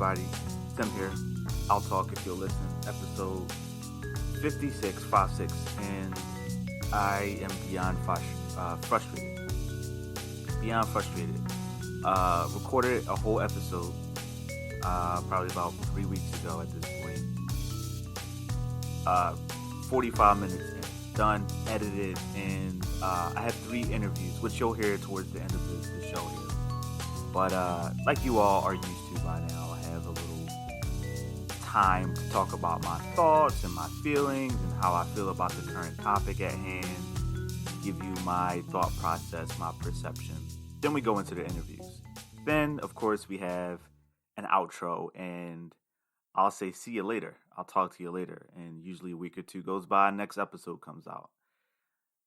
everybody. Tim here. I'll talk if you'll listen. Episode 56, and I am beyond frustrated. Beyond frustrated. Recorded a whole episode probably about 3 weeks ago at this point. 45 minutes in. Done, edited, and I had 3 interviews, which you'll hear towards the end of the show here. But like you all are used to by now, I have a little time to talk about my thoughts and my feelings and how I feel about the current topic at hand, give you my thought process, my perception. Then we go into the interviews. Then, of course, we have an outro, and I'll say, see you later. I'll talk to you later. And usually a week or 2 goes by, next episode comes out.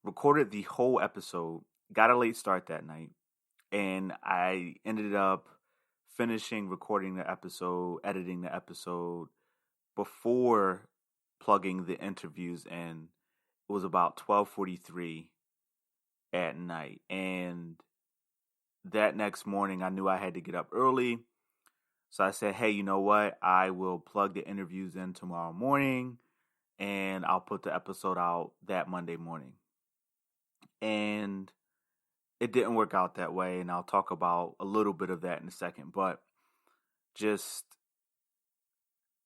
Recorded the whole episode, got a late start that night, and I ended up finishing recording the episode, editing the episode before plugging the interviews in. It was about 12:43 at night. And that next morning, I knew I had to get up early. So I said, hey, you know what? I will plug the interviews in tomorrow morning, and I'll put the episode out that Monday morning. And it didn't work out that way, and I'll talk about a little bit of that in a second. But just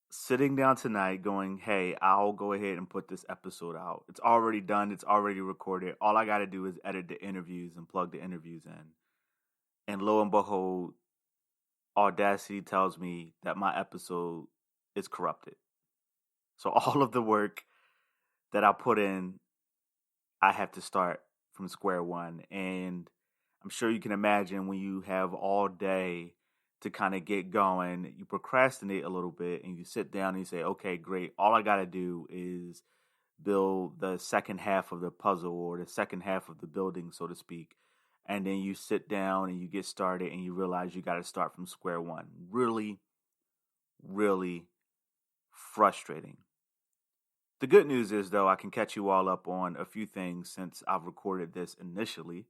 sitting down tonight going, hey, I'll go ahead and put this episode out. It's already done. It's already recorded. All I got to do is edit the interviews and plug the interviews in. And lo and behold, Audacity tells me that my episode is corrupted. So all of the work that I put in, I have to start from square one. And I'm sure you can imagine when you have all day to kind of get going, you procrastinate a little bit and you sit down and you say, okay, great. All I got to do is build the second half of the puzzle or the second half of the building, so to speak. And then you sit down and you get started and you realize you got to start from square one. Really, really frustrating. The good news is, though, I can catch you all up on a few things since I've recorded this initially.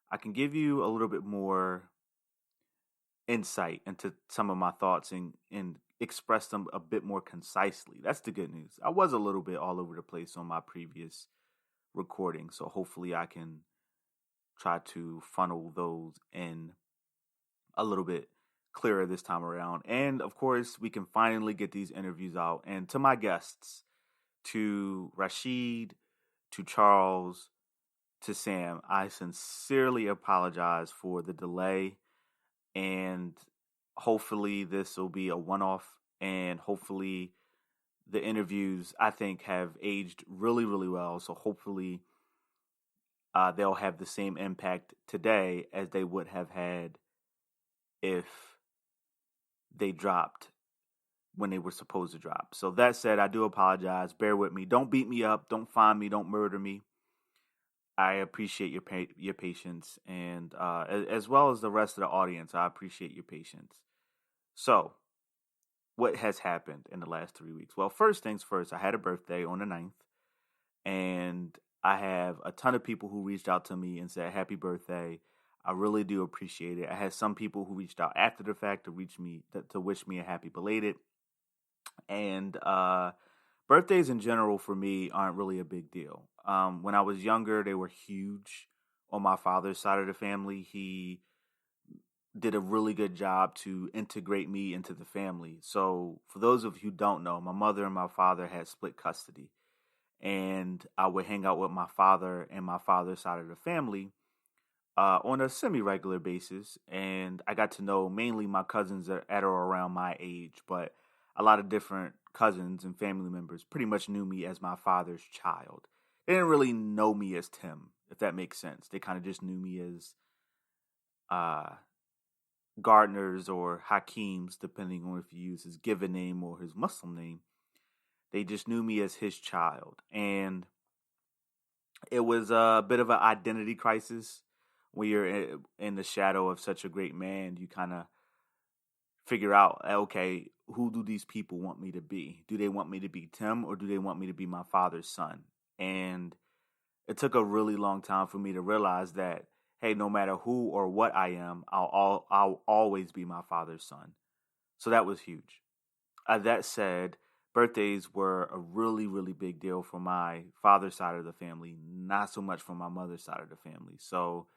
I can give you a little bit more insight into some of my thoughts and express them a bit more concisely. That's the good news. I was a little bit all over the place on my previous recording, so hopefully I can try to funnel those in a little bit clearer this time around. And of course, we can finally get these interviews out. And to my guests, to Rashid, to Charles, to Sam, I sincerely apologize for the delay. And hopefully this will be a one-off. And hopefully the interviews, I think, have aged really, really well. So hopefully they'll have the same impact today as they would have had if they dropped when they were supposed to drop. So that said, I do apologize. Bear with me. Don't beat me up. Don't find me. Don't murder me. I appreciate your patience, and as well as the rest of the audience, I appreciate your patience. So, what has happened in the last 3 weeks? Well, first things first, I had a birthday on the 9th, and I have a ton of people who reached out to me and said, happy birthday. I really do appreciate it. I had some people who reached out after the fact to wish me a happy belated. And birthdays in general for me aren't really a big deal. When I was younger, they were huge on my father's side of the family. He did a really good job to integrate me into the family. So for those of you who don't know, my mother and my father had split custody. And I would hang out with my father and my father's side of the family on a semi-regular basis. And I got to know mainly my cousins at or around my age, but a lot of different cousins and family members pretty much knew me as my father's child. They didn't really know me as Tim, if that makes sense. They kind of just knew me as Gardner's or Hakeem's, depending on if you use his given name or his Muslim name. They just knew me as his child. And it was a bit of an identity crisis. When you're in the shadow of such a great man, you kind of figure out, okay, who do these people want me to be? Do they want me to be Tim, or do they want me to be my father's son? And it took a really long time for me to realize that, hey, no matter who or what I am, I'll always be my father's son. So that was huge. That said, birthdays were a really, really big deal for my father's side of the family, not so much for my mother's side of the family. So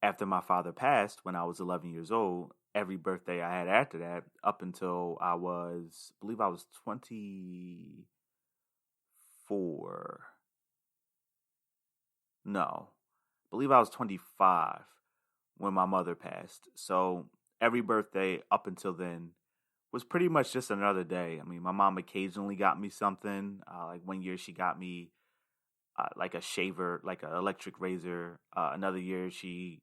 after my father passed when I was 11 years old, every birthday I had after that, up until I believe I was 24. No, I believe I was 25 when my mother passed. So every birthday up until then was pretty much just another day. I mean, my mom occasionally got me something. Like one year, she got me like a shaver, like an electric razor. Another year, she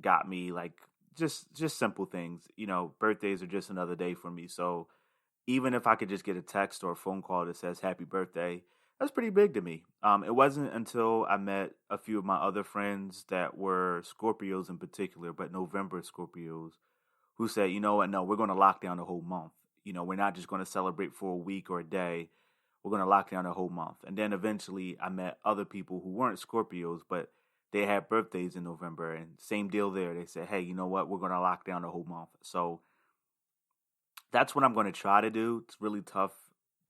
got me like just simple things. You know, birthdays are just another day for me. So even if I could just get a text or a phone call that says "Happy Birthday," that's pretty big to me. It wasn't until I met a few of my other friends that were Scorpios in particular, but November Scorpios, who said, you know what, no, we're going to lock down the whole month. You know, we're not just going to celebrate for a week or a day. We're going to lock down the whole month. And then eventually I met other people who weren't Scorpios, but they had birthdays in November. And same deal there. They said, hey, you know what, we're going to lock down the whole month. So that's what I'm going to try to do. It's really tough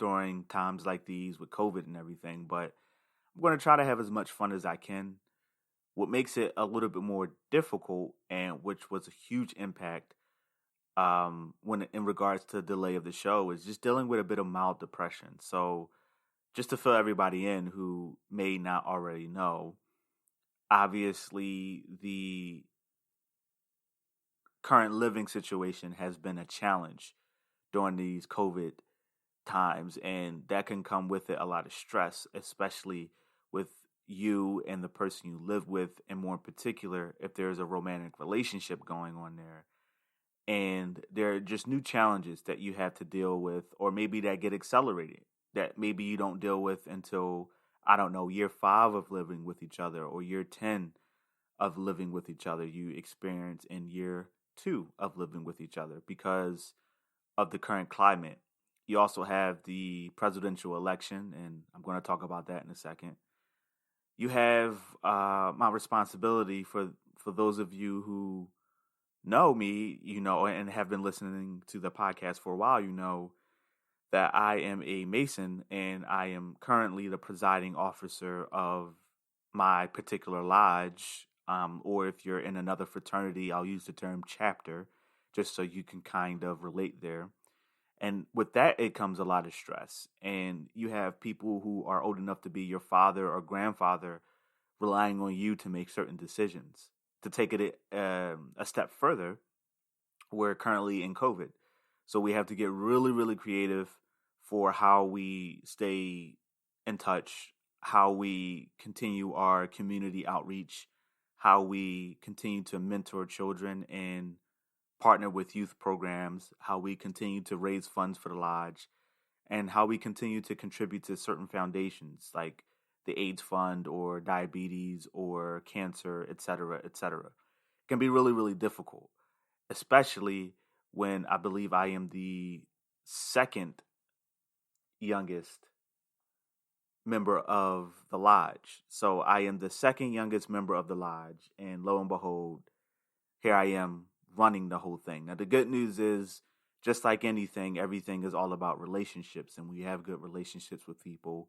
during times like these with COVID and everything, but I'm going to try to have as much fun as I can. What makes it a little bit more difficult, and which was a huge impact when in regards to the delay of the show, is just dealing with a bit of mild depression. So just to fill everybody in who may not already know, obviously the current living situation has been a challenge during these COVID times, and that can come with it a lot of stress, especially with you and the person you live with, and more in particular, if there's a romantic relationship going on there. And there are just new challenges that you have to deal with, or maybe that get accelerated, that maybe you don't deal with until, I don't know, year 5 of living with each other, or year 10 of living with each other. You experience in year 2 of living with each other because of the current climate. You also have the presidential election, and I'm going to talk about that in a second. You have my responsibility for those of you who know me, you know, and have been listening to the podcast for a while, you know that I am a Mason, and I am currently the presiding officer of my particular lodge. Or if you're in another fraternity, I'll use the term chapter, just so you can kind of relate there. And with that, it comes a lot of stress. And you have people who are old enough to be your father or grandfather relying on you to make certain decisions. To take it a step further, we're currently in COVID. So we have to get really, really creative for how we stay in touch, how we continue our community outreach, how we continue to mentor children and partner with youth programs, how we continue to raise funds for the lodge, and how we continue to contribute to certain foundations like the AIDS Fund or diabetes or cancer, et cetera, et cetera. It can be really, really difficult, especially when I believe I am the second youngest member of the lodge. So I am the second youngest member of the lodge, and lo and behold, here I am running the whole thing. Now, the good news is, just like anything, everything is all about relationships, and we have good relationships with people.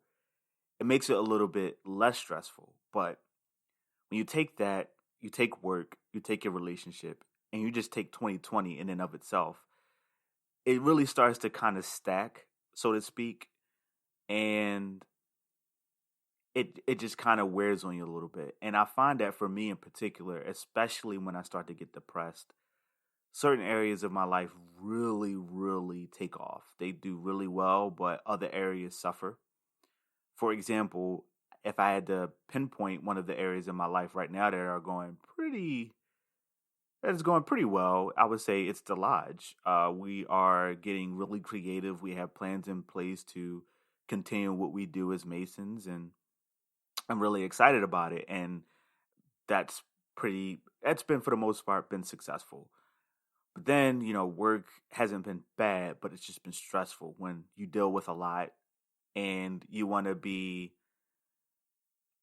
It makes it a little bit less stressful. But when you take that, you take work, you take your relationship, and you just take 2020 in and of itself, it really starts to kind of stack, so to speak, and it just kind of wears on you a little bit. And I find that for me in particular, especially when I start to get depressed, certain areas of my life really, really take off. They do really well, but other areas suffer. For example, if I had to pinpoint one of the areas in my life right now that are going pretty well, I would say it's the lodge. We are getting really creative. We have plans in place to continue what we do as Masons, and I'm really excited about it. And that's been, for the most part, been successful. But then, you know, work hasn't been bad, but it's just been stressful when you deal with a lot and you want to be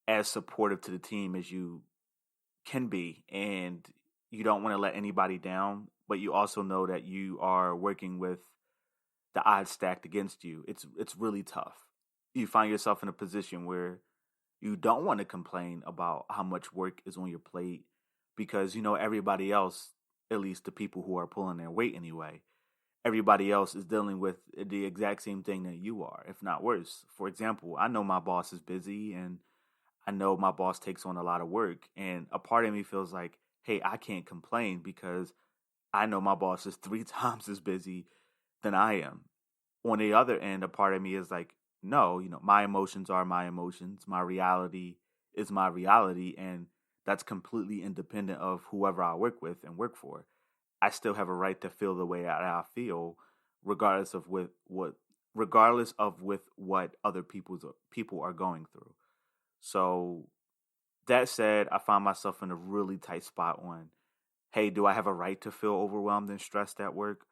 as supportive to the team as you can be, and you don't want to let anybody down, but you also know that you are working with the odds stacked against you. It's really tough. You find yourself in a position where you don't want to complain about how much work is on your plate because you know everybody else, at least the people who are pulling their weight anyway, everybody else is dealing with the exact same thing that you are, if not worse. For example, I know my boss is busy and I know my boss takes on a lot of work, and a part of me feels like, hey, I can't complain because I know my boss is three times as busy than I am. On the other end, a part of me is like, no, you know, my emotions are my emotions. My reality is my reality. And that's completely independent of whoever I work with and work for. I still have a right to feel the way that I feel, regardless of with what other people are going through. So that said, I find myself in a really tight spot on, hey, do I have a right to feel overwhelmed and stressed at work?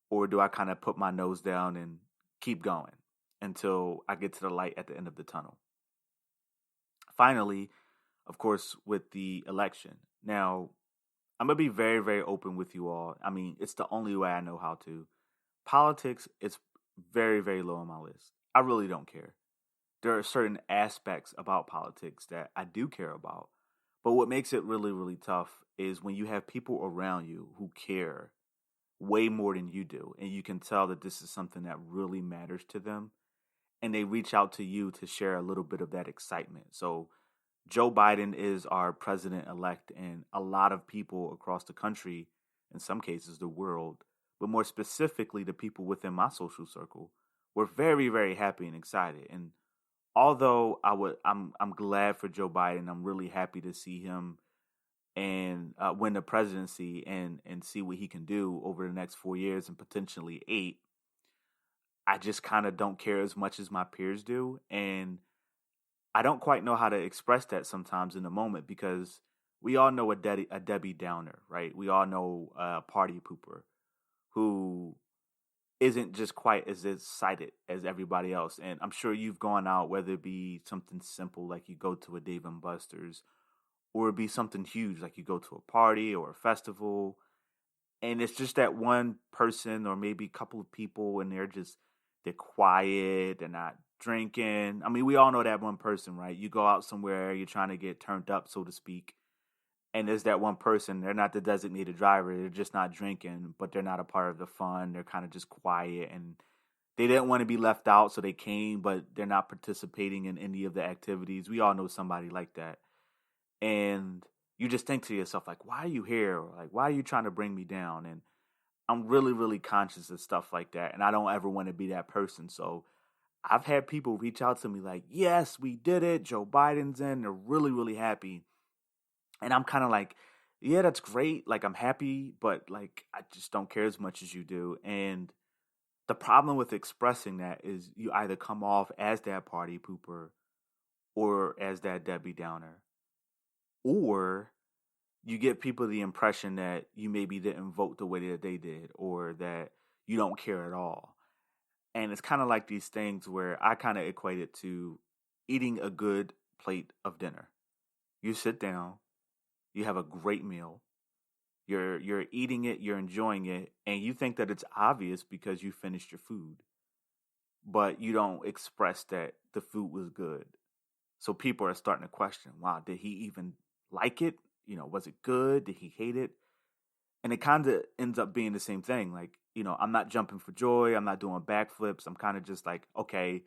Or do I kind of put my nose down and keep going until I get to the light at the end of the tunnel? Finally, of course, with the election. Now, I'm going to be very, very open with you all. I mean, it's the only way I know how to. Politics is very, very low on my list. I really don't care. There are certain aspects about politics that I do care about. But what makes it really, really tough is when you have people around you who care way more than you do, and you can tell that this is something that really matters to them, and they reach out to you to share a little bit of that excitement. So Joe Biden is our president elect, and a lot of people across the country, in some cases the world, but more specifically the people within my social circle, were very, very happy and excited. And although I'm glad for Joe Biden, I'm really happy to see him and win the presidency and see what he can do over the next 4 years and potentially 8. I just kind of don't care as much as my peers do, and I don't quite know how to express that sometimes in the moment because we all know a Debbie Downer, right? We all know a party pooper who isn't just quite as excited as everybody else. And I'm sure you've gone out, whether it be something simple like you go to a Dave and Buster's, or it be something huge like you go to a party or a festival, and it's just that one person or maybe a couple of people, and they're quiet, they're not drinking. I mean, we all know that one person, right? You go out somewhere, you're trying to get turned up, so to speak, and there's that one person. They're not the designated driver. They're just not drinking, but they're not a part of the fun. They're kind of just quiet, and they didn't want to be left out, so they came, but they're not participating in any of the activities. We all know somebody like that. And you just think to yourself, like, why are you here? Or like, why are you trying to bring me down? And I'm really, really conscious of stuff like that. And I don't ever want to be that person. So I've had people reach out to me like, yes, we did it. Joe Biden's in. They're really, really happy. And I'm kind of like, yeah, that's great. Like, I'm happy, but like, I just don't care as much as you do. And the problem with expressing that is you either come off as that party pooper or as that Debbie Downer, or you give people the impression that you maybe didn't vote the way that they did, or that you don't care at all. And it's kind of like these things where I kind of equate it to eating a good plate of dinner. You sit down, you have a great meal, you're eating it, you're enjoying it, and you think that it's obvious because you finished your food, but you don't express that the food was good. So people are starting to question, wow, did he even like it? You know, was it good? Did he hate it? And it kind of ends up being the same thing. Like, you know, I'm not jumping for joy. I'm not doing backflips. I'm kind of just like, okay,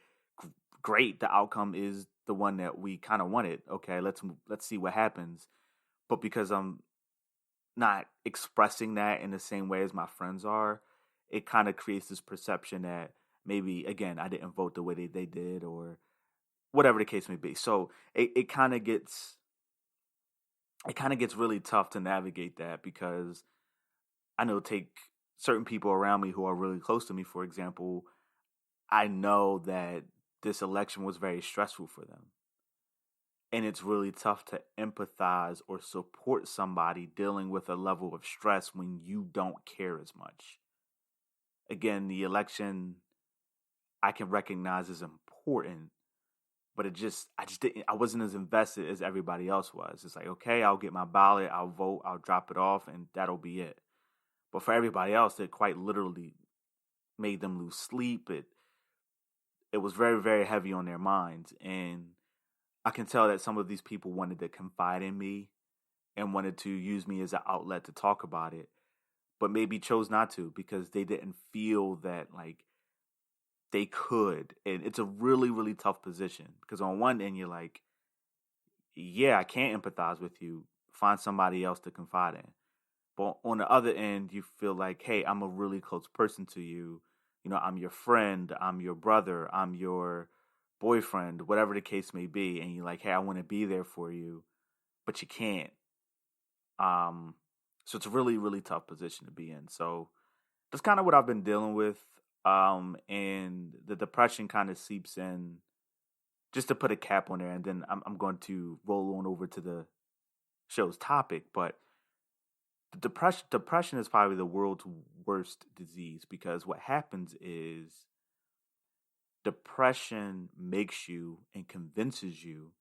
great. The outcome is the one that we kind of wanted. Okay, let's see what happens. But because I'm not expressing that in the same way as my friends are, it kind of creates this perception that maybe, again, I didn't vote the way they did, or whatever the case may be. So it kind of gets really tough to navigate that, because I know, take certain people around me who are really close to me, for example, I know that this election was very stressful for them. And it's really tough to empathize or support somebody dealing with a level of stress when you don't care as much. Again, the election I can recognize as important, but I wasn't as invested as everybody else was. It's like, okay, I'll get my ballot, I'll vote, I'll drop it off, and that'll be it. But for everybody else, it quite literally made them lose sleep. It was very, very heavy on their minds. And I can tell that some of these people wanted to confide in me and wanted to use me as an outlet to talk about it, but maybe chose not to because they didn't feel that like they could. And it's a really, really tough position because on one end, you're like, yeah, I can't empathize with you. Find somebody else to confide in. But on the other end, you feel like, hey, I'm a really close person to you. You know, I'm your friend, I'm your brother, I'm your boyfriend, whatever the case may be. And you're like, hey, I want to be there for you, but you can't. Um, so it's a really, really tough position to be in. So that's kind of what I've been dealing with. And the depression kind of seeps in just to put a cap on there. And then I'm going to roll on over to the show's topic. But the depression is probably the world's worst disease because what happens is depression makes you and convinces you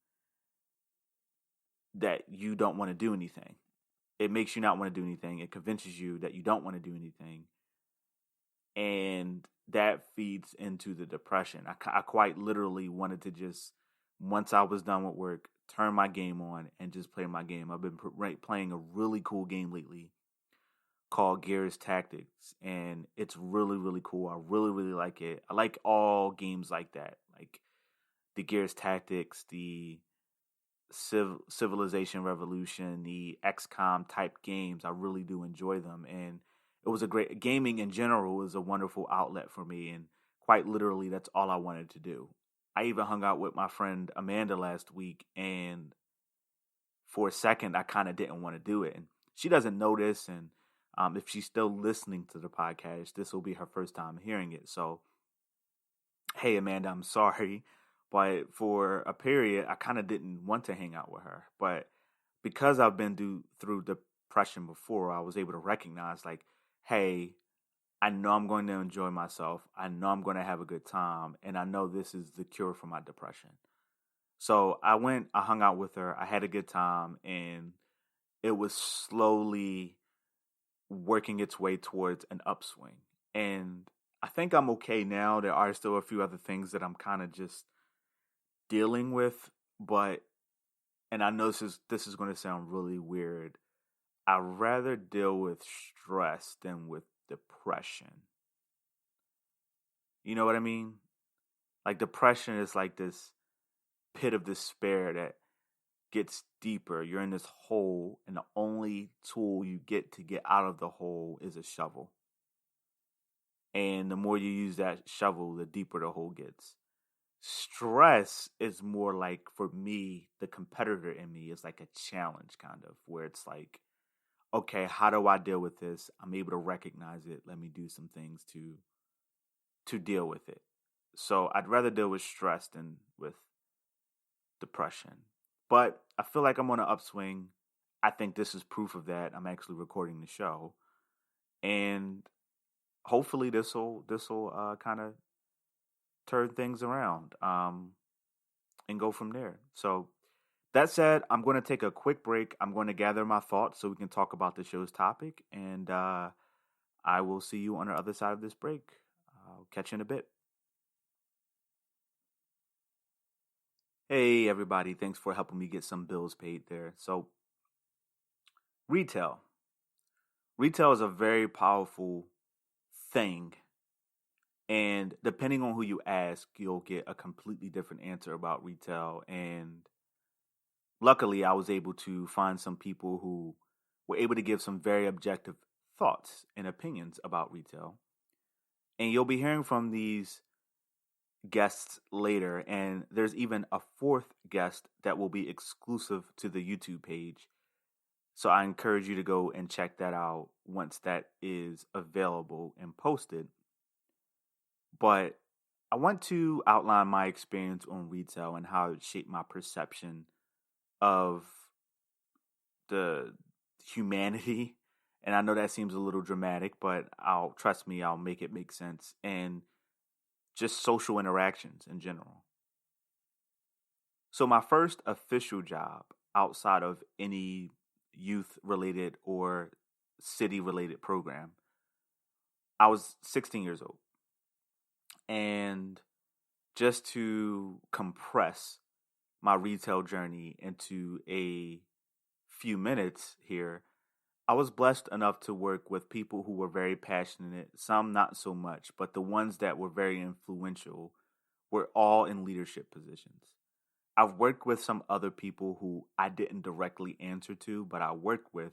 that you don't want to do anything. It makes you not want to do anything. It convinces you that you don't want to do anything. And that feeds into the depression. I quite literally wanted to just, once I was done with work, turn my game on and just play my game. I've been playing a really cool game lately called Gears Tactics, and it's really, really cool. I really, really like it. I like all games like that, like the Gears Tactics, the Civilization Revolution, the XCOM type games. I really do enjoy them, and it was a great gaming in general was a wonderful outlet for me, and quite literally, that's all I wanted to do. I even hung out with my friend Amanda last week, and for a second, I kind of didn't want to do it, and she doesn't know this, and if she's still listening to the podcast, this will be her first time hearing it. So, hey, Amanda, I'm sorry. But for a period, I kind of didn't want to hang out with her. But because I've been through depression before, I was able to recognize, like, hey, I know I'm going to enjoy myself. I know I'm going to have a good time. And I know this is the cure for my depression. So I hung out with her. I had a good time. And it was slowly working its way towards an upswing. And I think I'm okay now. There are still a few other things that I'm kind of just dealing with, but and I know this is going to sound really weird. I'd rather deal with stress than with depression. You know what I mean? Like depression is like this pit of despair that gets deeper. You're in this hole, and the only tool you get to get out of the hole is a shovel. And the more you use that shovel, the deeper the hole gets. Stress is more like, for me, the competitor in me is like a challenge, kind of, where it's like, okay, how do I deal with this? I'm able to recognize it. Let me do some things to deal with it. So I'd rather deal with stress than with depression. But I feel like I'm on an upswing. I think this is proof of that. I'm actually recording the show, and hopefully this will kind of turn things around and go from there. So that said, I'm going to take a quick break. I'm going to gather my thoughts so we can talk about the show's topic, and I will see you on the other side of this break. I'll catch you in a bit. Hey, everybody. Thanks for helping me get some bills paid there. So, retail. Retail is a very powerful thing. And depending on who you ask, you'll get a completely different answer about retail. And luckily, I was able to find some people who were able to give some very objective thoughts and opinions about retail. And you'll be hearing from these guests later, and there's even a fourth guest that will be exclusive to the YouTube page. So I encourage you to go and check that out once that is available and posted. But I want to outline my experience on retail and how it shaped my perception of the humanity. And I know that seems a little dramatic, but trust me, I'll make it make sense. And just social interactions in general. So my first official job outside of any youth related or city-related program. I was 16 years old. And just to compress my retail journey into a few minutes here, I was blessed enough to work with people who were very passionate, some not so much, but the ones that were very influential were all in leadership positions. I've worked with some other people who I didn't directly answer to, but I worked with,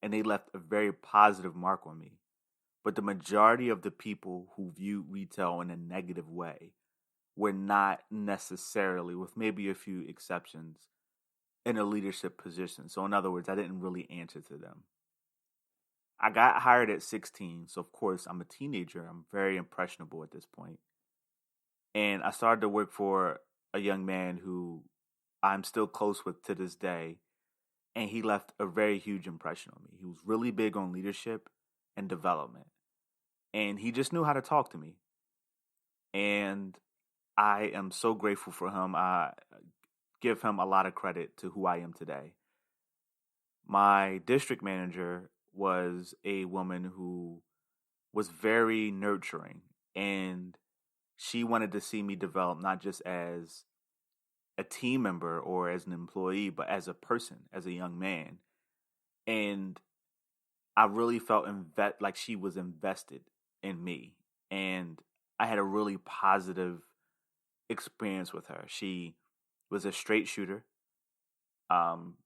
and they left a very positive mark on me. But the majority of the people who viewed retail in a negative way were not necessarily, with maybe a few exceptions, in a leadership position. So in other words, I didn't really answer to them. I got hired at 16, so of course I'm a teenager. I'm very impressionable at this point. And I started to work for a young man who I'm still close with to this day. And he left a very huge impression on me. He was really big on leadership and development. And he just knew how to talk to me. And I am so grateful for him. I give him a lot of credit to who I am today. My district manager was a woman who was very nurturing, and she wanted to see me develop not just as a team member or as an employee, but as a person, as a young man. And I really felt like she was invested in me. And I had a really positive experience with her. She was a straight shooter.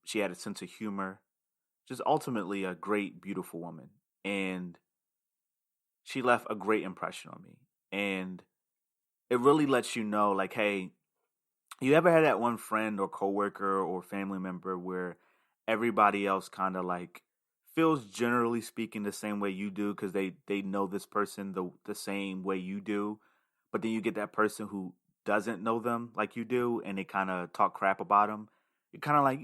She had a sense of humor. Just ultimately a great, beautiful woman. And she left a great impression on me. And it really lets you know, like, hey, you ever had that one friend or coworker or family member where everybody else kind of like feels, generally speaking, the same way you do because they know this person the same way you do, but then you get that person who doesn't know them like you do and they kind of talk crap about them. You're kind of like,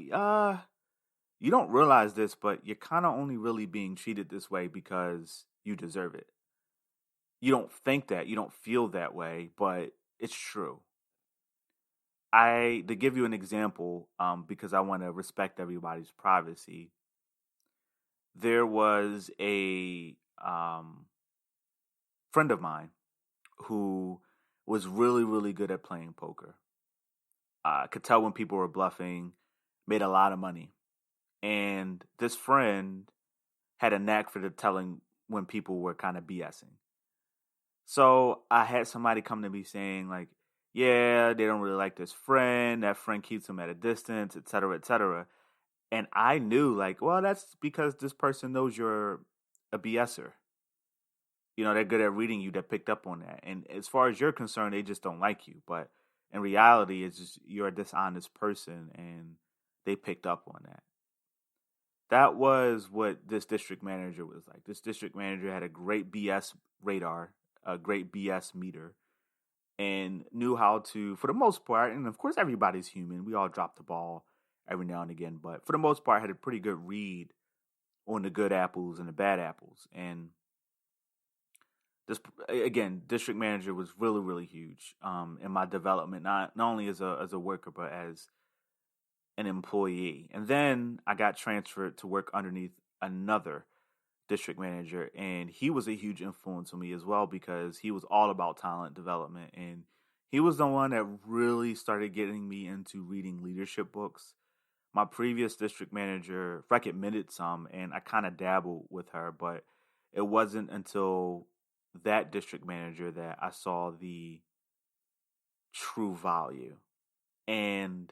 you don't realize this, but you're kind of only really being treated this way because you deserve it. You don't think that, you don't feel that way, but it's true. To give you an example, because I want to respect everybody's privacy, there was a friend of mine who was really, really good at playing poker. Could tell when people were bluffing, made a lot of money. And this friend had a knack for telling when people were kind of BSing. So I had somebody come to me saying like, yeah, they don't really like this friend. That friend keeps them at a distance, et cetera, et cetera. And I knew like, well, that's because this person knows you're a BSer. You know, they're good at reading you. They picked up on that. And as far as you're concerned, they just don't like you. But in reality, it's just you're a dishonest person and they picked up on that. That was what this district manager was like. This district manager had a great BS radar, a great BS meter, and knew how to, for the most part, and of course everybody's human. We all drop the ball every now and again, but for the most part had a pretty good read on the good apples and the bad apples. And this, again, district manager was really, really huge in my development, not only as a worker, but as an employee. And then I got transferred to work underneath another district manager, and he was a huge influence on me as well because he was all about talent development, and he was the one that really started getting me into reading leadership books. My previous district manager recommended some, and I kind of dabbled with her, but it wasn't until that district manager that I saw the true value. And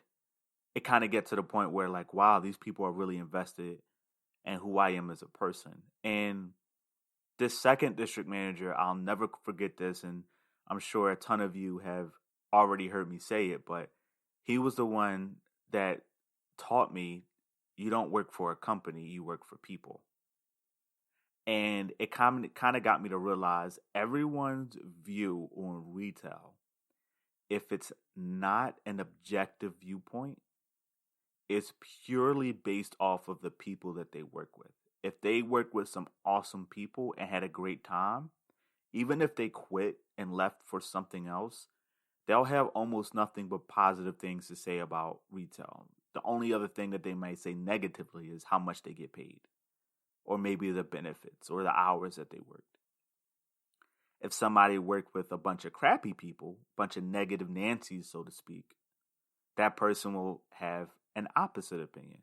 it kind of gets to the point where like, wow, these people are really invested in who I am as a person. And this second district manager, I'll never forget this, and I'm sure a ton of you have already heard me say it, but he was the one that taught me you don't work for a company, you work for people. And it kind of got me to realize everyone's view on retail, if it's not an objective viewpoint, it's purely based off of the people that they work with. If they work with some awesome people and had a great time, even if they quit and left for something else, they'll have almost nothing but positive things to say about retail. The only other thing that they might say negatively is how much they get paid or maybe the benefits or the hours that they worked. If somebody worked with a bunch of crappy people, a bunch of negative Nancy's, so to speak, that person will have an opposite opinion.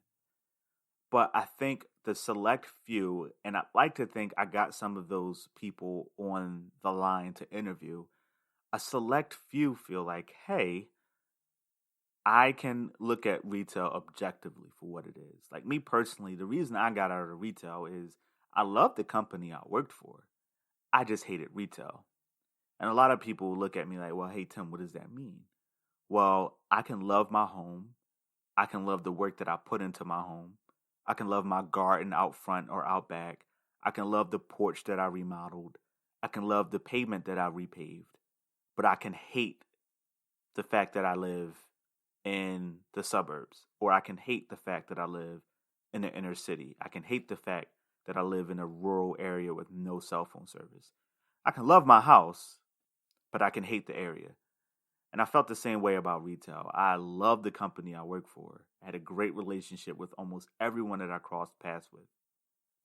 But I think the select few, and I like to think I got some of those people on the line to interview, a select few feel like, hey, I can look at retail objectively for what it is. Like me personally, the reason I got out of retail is I love the company I worked for. I just hated retail. And a lot of people look at me like, well, hey, Tim, what does that mean? Well, I can love my home. I can love the work that I put into my home. I can love my garden out front or out back. I can love the porch that I remodeled. I can love the pavement that I repaved. But I can hate the fact that I live in the suburbs, or I can hate the fact that I live in the inner city. I can hate the fact that I live in a rural area with no cell phone service. I can love my house, but I can hate the area. And I felt the same way about retail. I loved the company I worked for. I had a great relationship with almost everyone that I crossed paths with.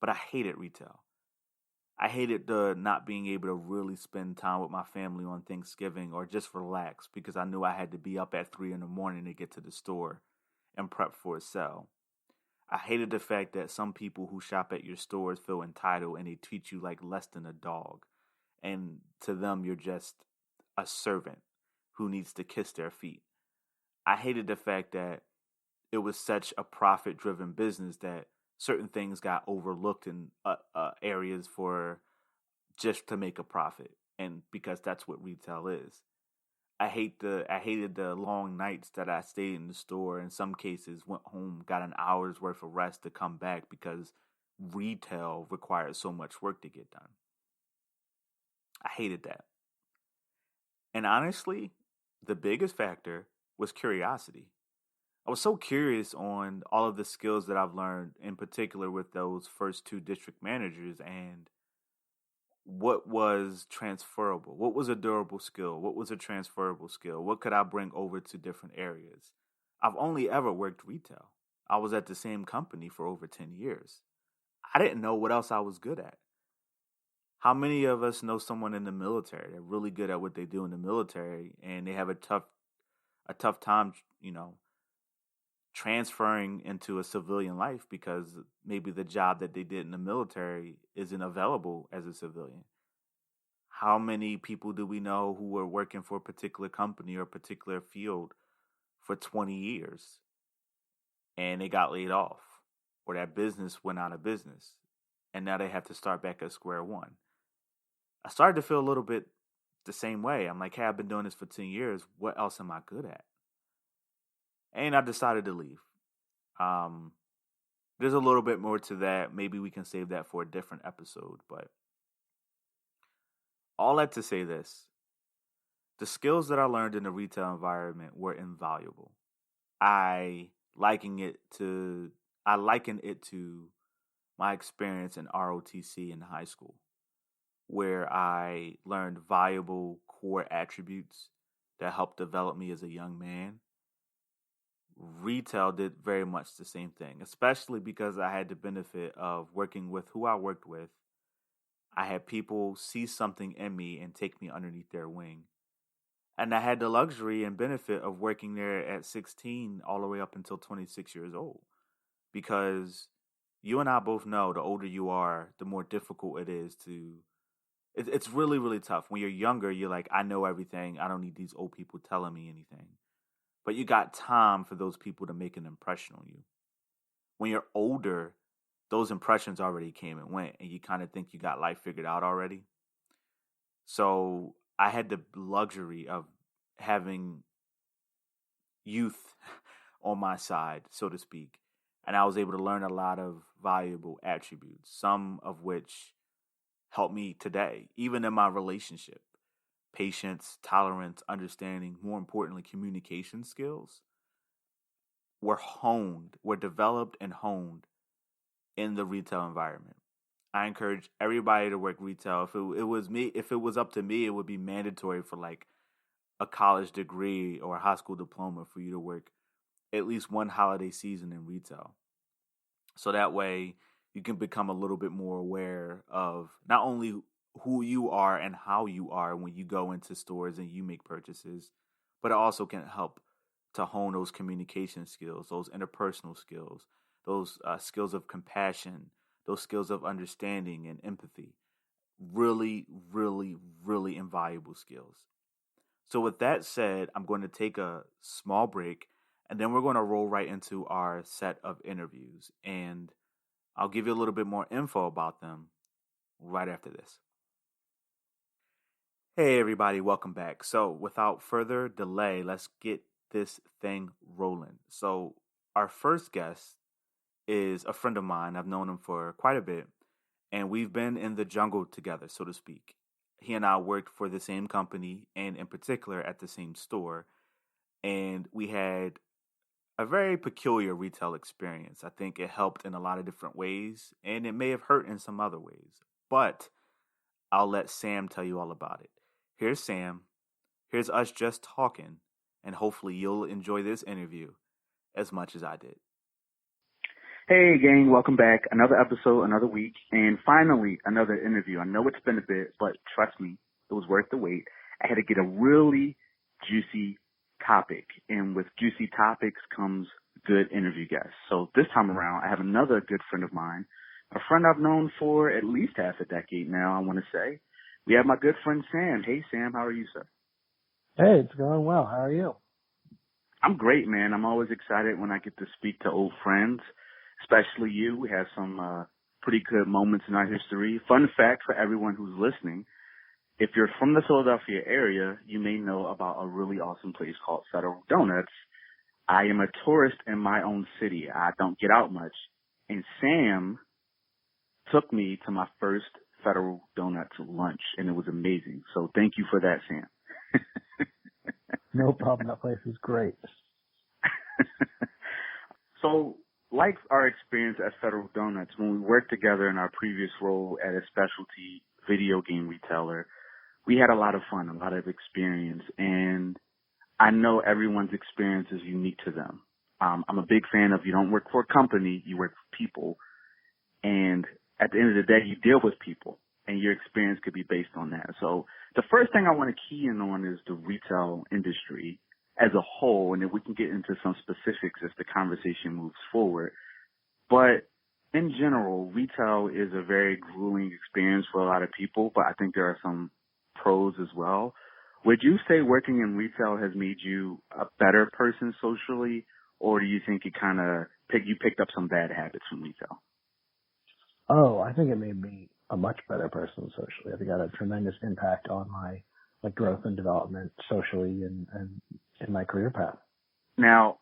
But I hated retail. I hated the not being able to really spend time with my family on Thanksgiving or just relax because I knew I had to be up at 3 in the morning to get to the store and prep for a sale. I hated the fact that some people who shop at your stores feel entitled and they treat you like less than a dog. And to them, you're just a servant who needs to kiss their feet. I hated the fact that it was such a profit-driven business that certain things got overlooked in areas for just to make a profit, and because that's what retail is. I hated the long nights that I stayed in the store. In some cases, went home, got an hour's worth of rest to come back because retail required so much work to get done. I hated that. And honestly, the biggest factor was curiosity. I was so curious on all of the skills that I've learned, in particular with those first two district managers, and what was transferable, what was a durable skill, what was a transferable skill, what could I bring over to different areas. I've only ever worked retail. I was at the same company for over 10 years. I didn't know what else I was good at. How many of us know someone in the military? They're really good at what they do in the military, and they have a tough time, transferring into a civilian life because maybe the job that they did in the military isn't available as a civilian. How many people do we know who were working for a particular company or a particular field for 20 years and they got laid off, or that business went out of business and now they have to start back at square one? I started to feel a little bit the same way. I'm like, hey, I've been doing this for 10 years. What else am I good at? And I decided to leave. There's a little bit more to that. Maybe we can save that for a different episode. But all that to say this, the skills that I learned in the retail environment were invaluable. I liken it to my experience in ROTC in high school, where I learned valuable core attributes that helped develop me as a young man. Retail did very much the same thing, especially because I had the benefit of working with who I worked with. I had people see something in me and take me underneath their wing. And I had the luxury and benefit of working there at 16 all the way up until 26 years old. Because you and I both know the older you are, the more difficult it is to... It's really, really tough. When you're younger, you're like, I know everything. I don't need these old people telling me anything. But you got time for those people to make an impression on you. When you're older, those impressions already came and went, and you kind of think you got life figured out already. So I had the luxury of having youth on my side, so to speak. And I was able to learn a lot of valuable attributes, some of which help me today, even in my relationship. Patience, tolerance, understanding, more importantly, communication skills were developed and honed in the retail environment. I encourage everybody to work retail. If it was up to me, it would be mandatory for like a college degree or a high school diploma for you to work at least one holiday season in retail. So that way you can become a little bit more aware of not only who you are and how you are when you go into stores and you make purchases, but it also can help to hone those communication skills, those interpersonal skills, those skills of compassion, those skills of understanding and empathy. Really, really, really invaluable skills. So, with that said, I'm going to take a small break and then we're going to roll right into our set of interviews. And I'll give you a little bit more info about them right after this. Hey, everybody, welcome back. So, without further delay, let's get this thing rolling. So, our first guest is a friend of mine. I've known him for quite a bit, and we've been in the jungle together, so to speak. He and I worked for the same company and, in particular, at the same store, and we had a very peculiar retail experience. I think it helped in a lot of different ways, and it may have hurt in some other ways. But I'll let Sam tell you all about it. Here's Sam. Here's us just talking, and hopefully you'll enjoy this interview as much as I did. Hey, gang, welcome back. Another episode, another week, and finally another interview. I know it's been a bit, but trust me, it was worth the wait. I had to get a really juicy topic, and with juicy topics comes good interview guests. So this time around, I have another good friend of mine, a friend I've known for at least half a decade now, I want to say. We have my good friend Sam. Hey, Sam, how are you, sir? Hey, it's going well. How are you? I'm great, man. I'm always excited when I get to speak to old friends, especially you. We have some pretty good moments in our history. Fun fact for everyone who's listening, if you're from the Philadelphia area, you may know about a really awesome place called Federal Donuts. I am a tourist in my own city. I don't get out much. And Sam took me to my first Federal Donuts lunch, and it was amazing. So thank you for that, Sam. No problem. That place is great. So, like our experience at Federal Donuts, when we worked together in our previous role at a specialty video game retailer, we had a lot of fun, a lot of experience, and I know everyone's experience is unique to them. I'm a big fan of you don't work for a company, you work for people, and at the end of the day, you deal with people, and your experience could be based on that. So the first thing I want to key in on is the retail industry as a whole, and then we can get into some specifics as the conversation moves forward. But in general, retail is a very grueling experience for a lot of people, but I think there are some pros as well. Would you say working in retail has made you a better person socially, or do you think it kind of you picked up some bad habits from retail? Oh, I think it made me a much better person socially. I think it had a tremendous impact on my growth and development socially and in my career path. Now,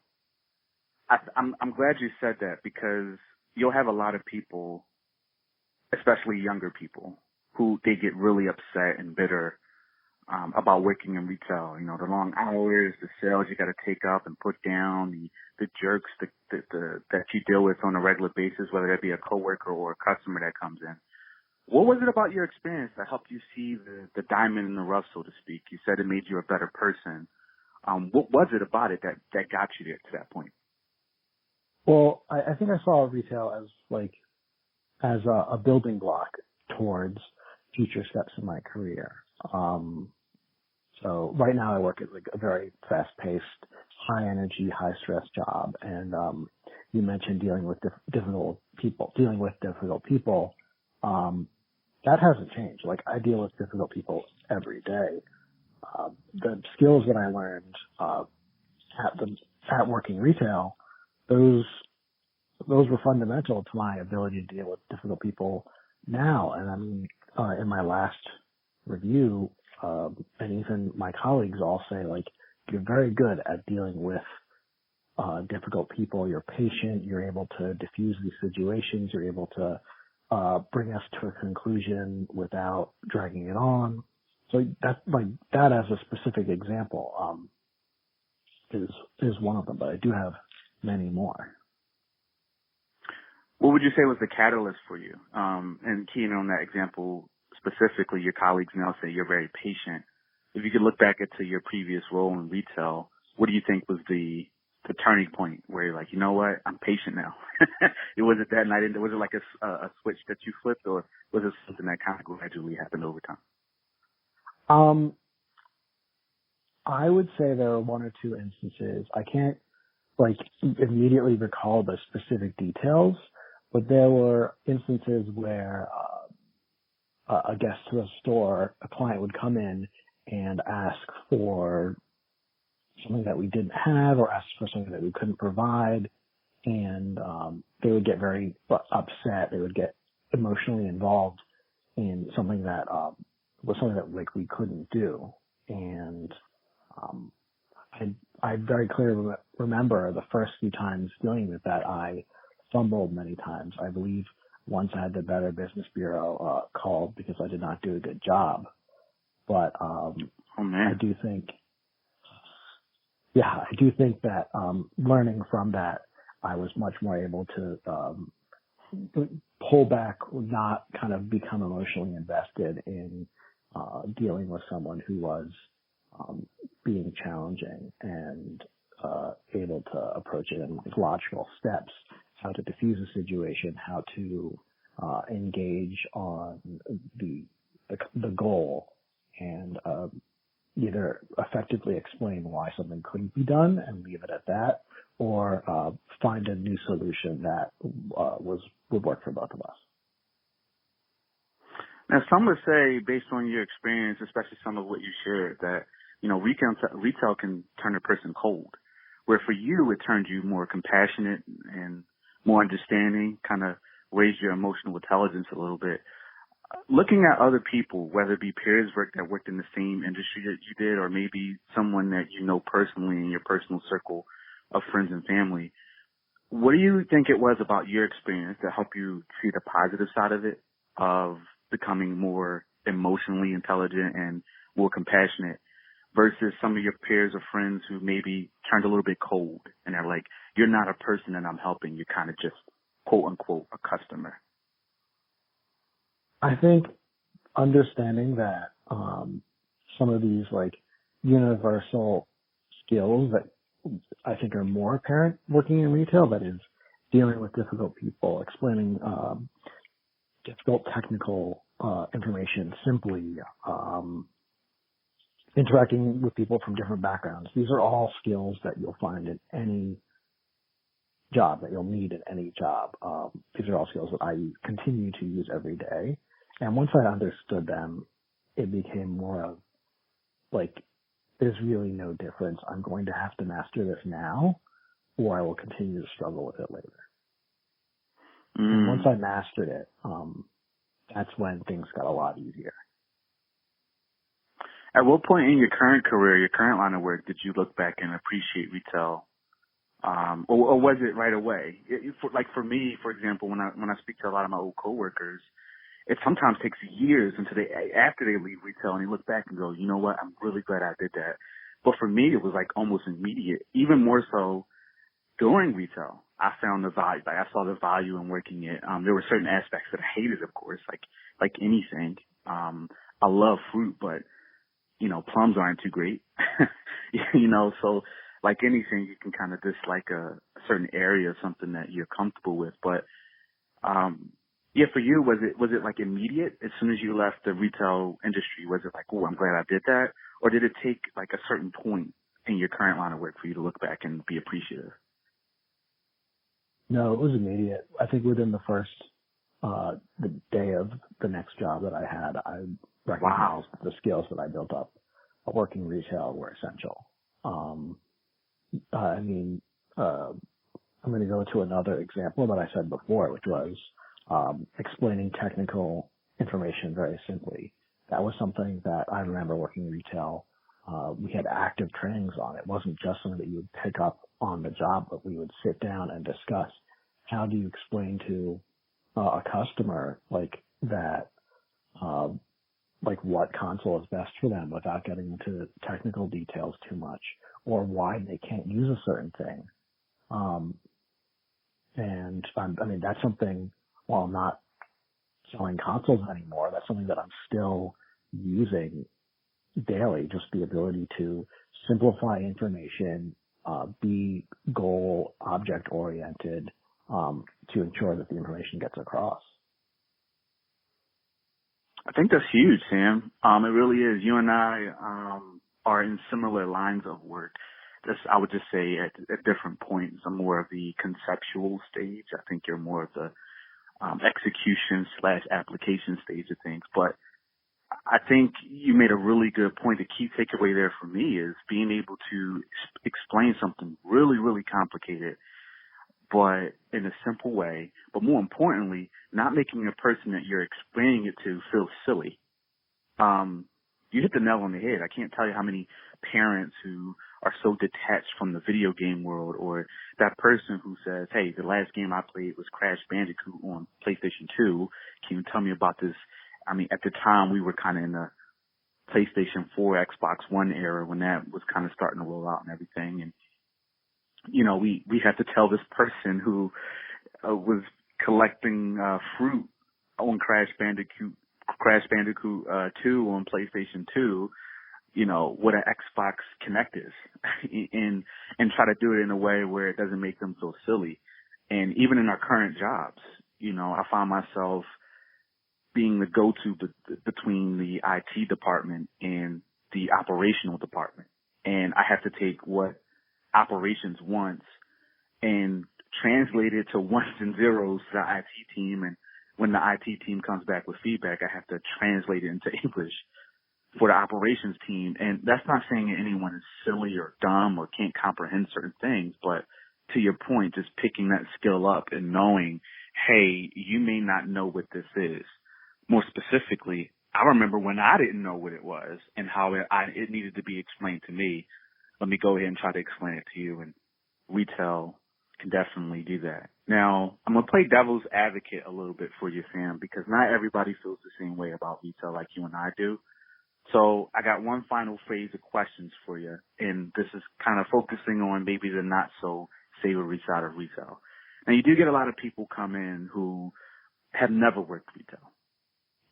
I'm glad you said that, because you'll have a lot of people, especially younger people, who they get really upset and bitter about working in retail. You know, the long hours, the sales you got to take up and put down, the jerks that you deal with on a regular basis, whether that be a coworker or a customer that comes in. What was it about your experience that helped you see the diamond in the rough, so to speak? You said it made you a better person. What was it about it that got you there to that point? Well, I think I saw retail as a building block towards future steps in my career. So right now I work at a very fast-paced, high-energy, high-stress job, and you mentioned dealing with difficult people. That hasn't changed. I deal with difficult people every day. The skills that I learned at working retail, those were fundamental to my ability to deal with difficult people now. And I mean, in my last review, and even my colleagues all say, you're very good at dealing with difficult people. You're patient. You're able to diffuse these situations. You're able to bring us to a conclusion without dragging it on. So that as a specific example is one of them, but I do have many more. What would you say was the catalyst for you? And keying on that example specifically, your colleagues now say you're very patient. If you could look back into your previous role in retail, what do you think was the the turning point where you're like, you know what, I'm patient now? It wasn't that night. Was it like a switch that you flipped, or was it something that kind of gradually happened over time? I would say there were one or two instances. I can't immediately recall the specific details, but there were instances where a guest to a store, a client would come in and ask for something that we didn't have or ask for something that we couldn't provide, and they would get very upset. They would get emotionally involved in something that was something that we couldn't do. And I very clearly remember the first few times dealing with that, I fumbled many times. I believe once I had the Better Business Bureau called because I did not do a good job. But oh man, I do think that learning from that, I was much more able to pull back, not kind of become emotionally invested in dealing with someone who was being challenging, and able to approach it in logical steps, how to diffuse a situation, how to engage on the goal, and either effectively explain why something couldn't be done and leave it at that, or find a new solution that would work for both of us. Now, some would say, based on your experience, especially some of what you shared, that retail can turn a person cold, where for you it turned you more compassionate and more understanding, kind of raised your emotional intelligence a little bit. Looking at other people, whether it be peers that worked in the same industry that you did, or maybe someone that you know personally in your personal circle of friends and family, what do you think it was about your experience that helped you see the positive side of it, of becoming more emotionally intelligent and more compassionate, versus some of your peers or friends who maybe turned a little bit cold and are like, you're not a person that I'm helping, you're kind of just, quote unquote, a customer? I think understanding that some of these universal skills that I think are more apparent working in retail, that is dealing with difficult people, explaining difficult technical information simply, interacting with people from different backgrounds. These are all skills that you'll find in any job, that you'll need in any job. These are all skills that I continue to use every day. And once I understood them, it became more of there's really no difference. I'm going to have to master this now, or I will continue to struggle with it later. And once I mastered it, that's when things got a lot easier. At what point in your current career, your current line of work, did you look back and appreciate retail? Or was it right away? For me, for example, when I speak to a lot of my old coworkers, it sometimes takes years after they leave retail, and they look back and go, you know what, I'm really glad I did that. But for me, it was almost immediate, even more so during retail. I found the value, I saw the value in working it. There were certain aspects that I hated, of course, like anything. I love fruit, but plums aren't too great, so like anything, you can kind of dislike a certain area of something that you're comfortable with. But, for you, was it immediate as soon as you left the retail industry? Was it oh, I'm glad I did that? Or did it take a certain point in your current line of work for you to look back and be appreciative? No, it was immediate. I think within the first, the day of the next job that I had, I recognized the skills that I built up working retail were essential. I'm going to go to another example that I said before, which was explaining technical information very simply. That was something that I remember working retail. We had active trainings on. It wasn't just something that you would pick up on the job, but we would sit down and discuss how do you explain to a customer that what console is best for them without getting into technical details too much, or why they can't use a certain thing. That's something, while I'm not selling consoles anymore, that's something that I'm still using daily, just the ability to simplify information be goal object oriented to ensure that the information gets across. I think that's huge, Sam. It really is. You and I are in similar lines of work. I would just say at different points. I'm more of the conceptual stage. I think you're more of the execution/application stage of things. But I think you made a really good point. The key takeaway there for me is being able to explain something really, really complicated, but in a simple way. But more importantly, not making a person that you're explaining it to feel silly. You hit the nail on the head. I can't tell you how many parents who are so detached from the video game world, or that person who says, hey, the last game I played was Crash Bandicoot on PlayStation 2. Can you tell me about this? I mean, at the time we were kind of in the PlayStation 4, Xbox One era when that was kind of starting to roll out and everything. And, you know, we had to tell this person who was collecting fruit on Crash Bandicoot 2 on PlayStation 2, you know, what an Xbox Connect is and try to do it in a way where it doesn't make them feel silly. And even in our current jobs, you know, I find myself being the go-to between the IT department and the operational department. And I have to take what operations wants and translate it to ones and zeros to the IT team. And when the IT team comes back with feedback, I have to translate it into English for the operations team. And that's not saying that anyone is silly or dumb or can't comprehend certain things, but to your point, just picking that skill up and knowing, hey, you may not know what this is. More specifically, I remember when I didn't know what it was and how it needed to be explained to me. Let me go ahead and try to explain it to you, and retail can definitely do that. Now, I'm going to play devil's advocate a little bit for you, Sam, because not everybody feels the same way about retail like you and I do. So I got one final phase of questions for you, and this is kind of focusing on maybe the not so savory side of retail. Now, you do get a lot of people come in who have never worked retail,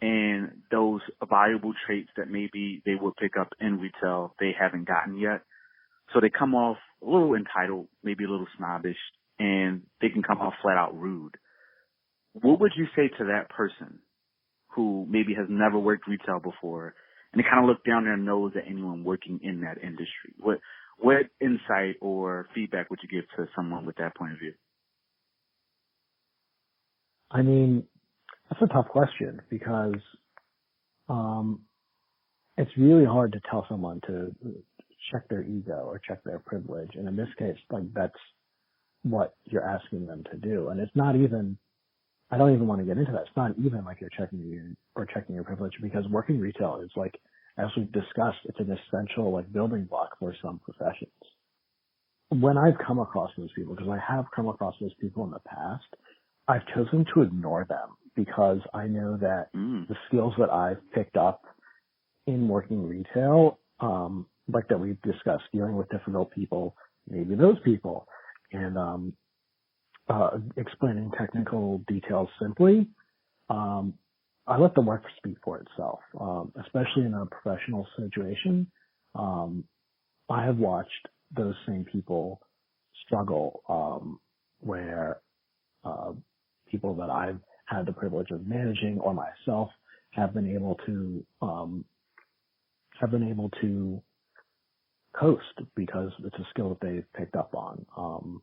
and those valuable traits that maybe they would pick up in retail, they haven't gotten yet. So they come off a little entitled, maybe a little snobbish, and they can come off flat out rude. What would you say to that person who maybe has never worked retail before, and they kind of look down their nose at anyone working in that industry? What insight or feedback would you give to someone with that point of view? I mean, that's a tough question because it's really hard to tell someone to check their ego or check their privilege. And in this case, like, that's what you're asking them to do. And it's not even, I don't even want to get into that. It's not even like you're checking your privilege, because working retail is, like, as we've discussed, it's an essential, like, building block for some professions. When I've come across those people, because I have come across those people in the past, I've chosen to ignore them because I know that the skills that I've picked up in working retail, like that we've discussed, dealing with difficult people, maybe those people, and explaining technical details simply, I let the work speak for itself, especially in a professional situation. I have watched those same people struggle, where people that I've had the privilege of managing or myself have been able to coast because it's a skill that they've picked up on.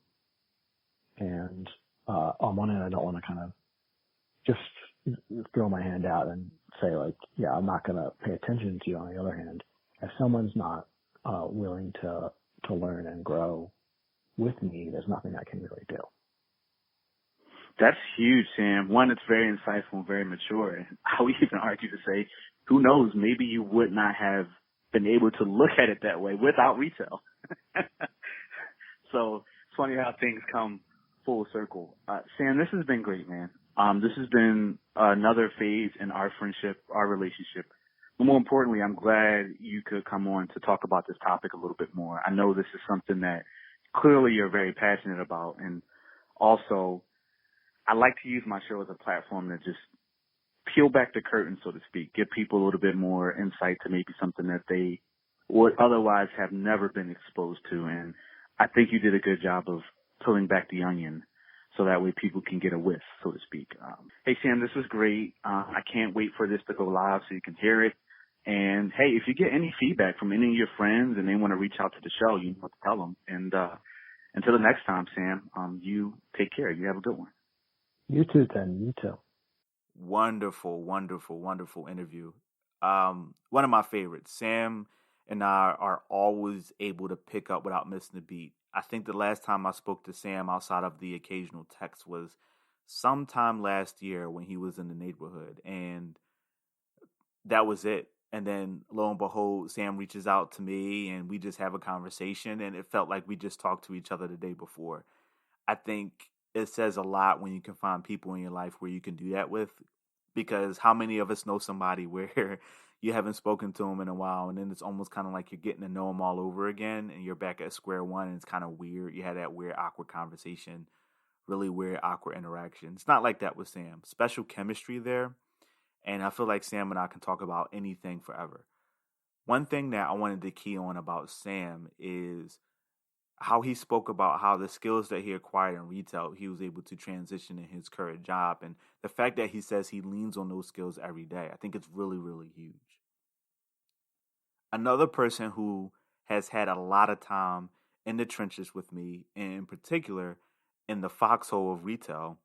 And on one hand, I don't want to kind of just throw my hand out and say, like, yeah, I'm not going to pay attention to you. On the other hand, if someone's not willing to learn and grow with me, there's nothing I can really do. That's huge, Sam. One, it's very insightful and very mature. I would even argue to say, who knows, maybe you would not have been able to look at it that way without retail. So it's funny how things come full circle. Sam, this has been great, man. This has been another phase in our friendship, our relationship. But more importantly, I'm glad you could come on to talk about this topic a little bit more. I know this is something that clearly you're very passionate about. And also, I like to use my show as a platform to just peel back the curtain, so to speak, give people a little bit more insight to maybe something that they would otherwise have never been exposed to. And I think you did a good job of peeling back the onion so that way people can get a whiff, so to speak. Hey, Sam, this was great. I can't wait for this to go live so you can hear it. And, hey, if you get any feedback from any of your friends and they want to reach out to the show, you know what to tell them. And until the next time, Sam, you take care. You have a good one. You too, Ted. You too. Wonderful, wonderful, wonderful interview. One of my favorites. Sam and I are always able to pick up without missing a beat. I think the last time I spoke to Sam outside of the occasional text was sometime last year when he was in the neighborhood, and that was it. And then lo and behold, Sam reaches out to me and we just have a conversation, and it felt like we just talked to each other the day before. I think it says a lot when you can find people in your life where you can do that with, because how many of us know somebody where you haven't spoken to them in a while, and then it's almost kind of like you're getting to know them all over again, and you're back at square one, and it's kind of weird. You had that weird, awkward conversation, really weird, awkward interaction. It's not like that with Sam. Special chemistry there, and I feel like Sam and I can talk about anything forever. One thing that I wanted to key on about Sam is how he spoke about how the skills that he acquired in retail, he was able to transition in his current job. And the fact that he says he leans on those skills every day, I think it's really, really huge. Another person who has had a lot of time in the trenches with me, and in particular in the foxhole of retail,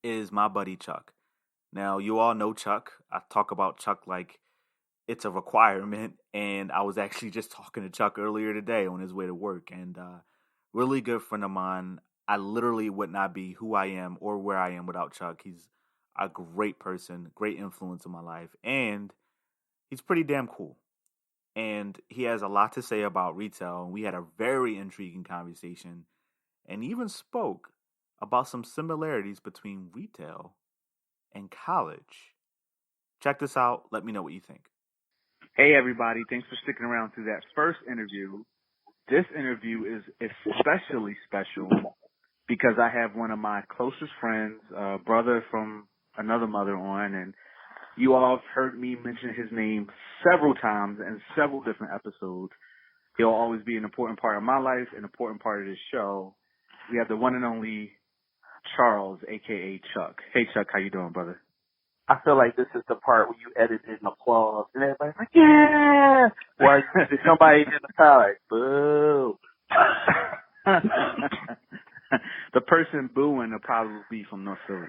is my buddy Chuck. Now, you all know Chuck. I talk about Chuck like it's a requirement, and I was actually just talking to Chuck earlier today on his way to work, and really good friend of mine. I literally would not be who I am or where I am without Chuck. He's a great person, great influence in my life, and he's pretty damn cool. And he has a lot to say about retail, and we had a very intriguing conversation, and even spoke about some similarities between retail and college. Check this out. Let me know what you think. Hey, everybody. Thanks for sticking around through that first interview. This interview is especially special because I have one of my closest friends, brother from another mother on, and you all have heard me mention his name several times in several different episodes. He'll always be an important part of my life, an important part of this show. We have the one and only Charles, a.k.a. Chuck. Hey, Chuck. How you doing, brother? I feel like this is the part where you edit in applause and everybody's like, yeah! While somebody in the crowd like, boo. The person booing will probably be from North Philly.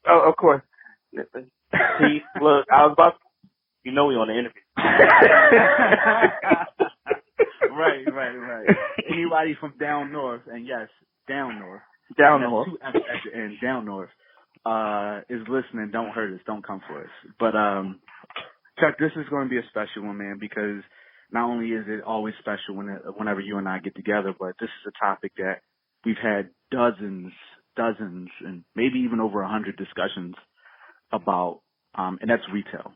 Oh, of course. See, look, I was about to, we on the interview. Right. Anybody from down north, and yes, down north. Down north. Two F's at the end, down north. Is listening, don't hurt us, don't come for us. But, Chuck, this is going to be a special one, man, because not only is it always special whenever you and I get together, but this is a topic that we've had dozens, and maybe even over 100 discussions about, and that's retail.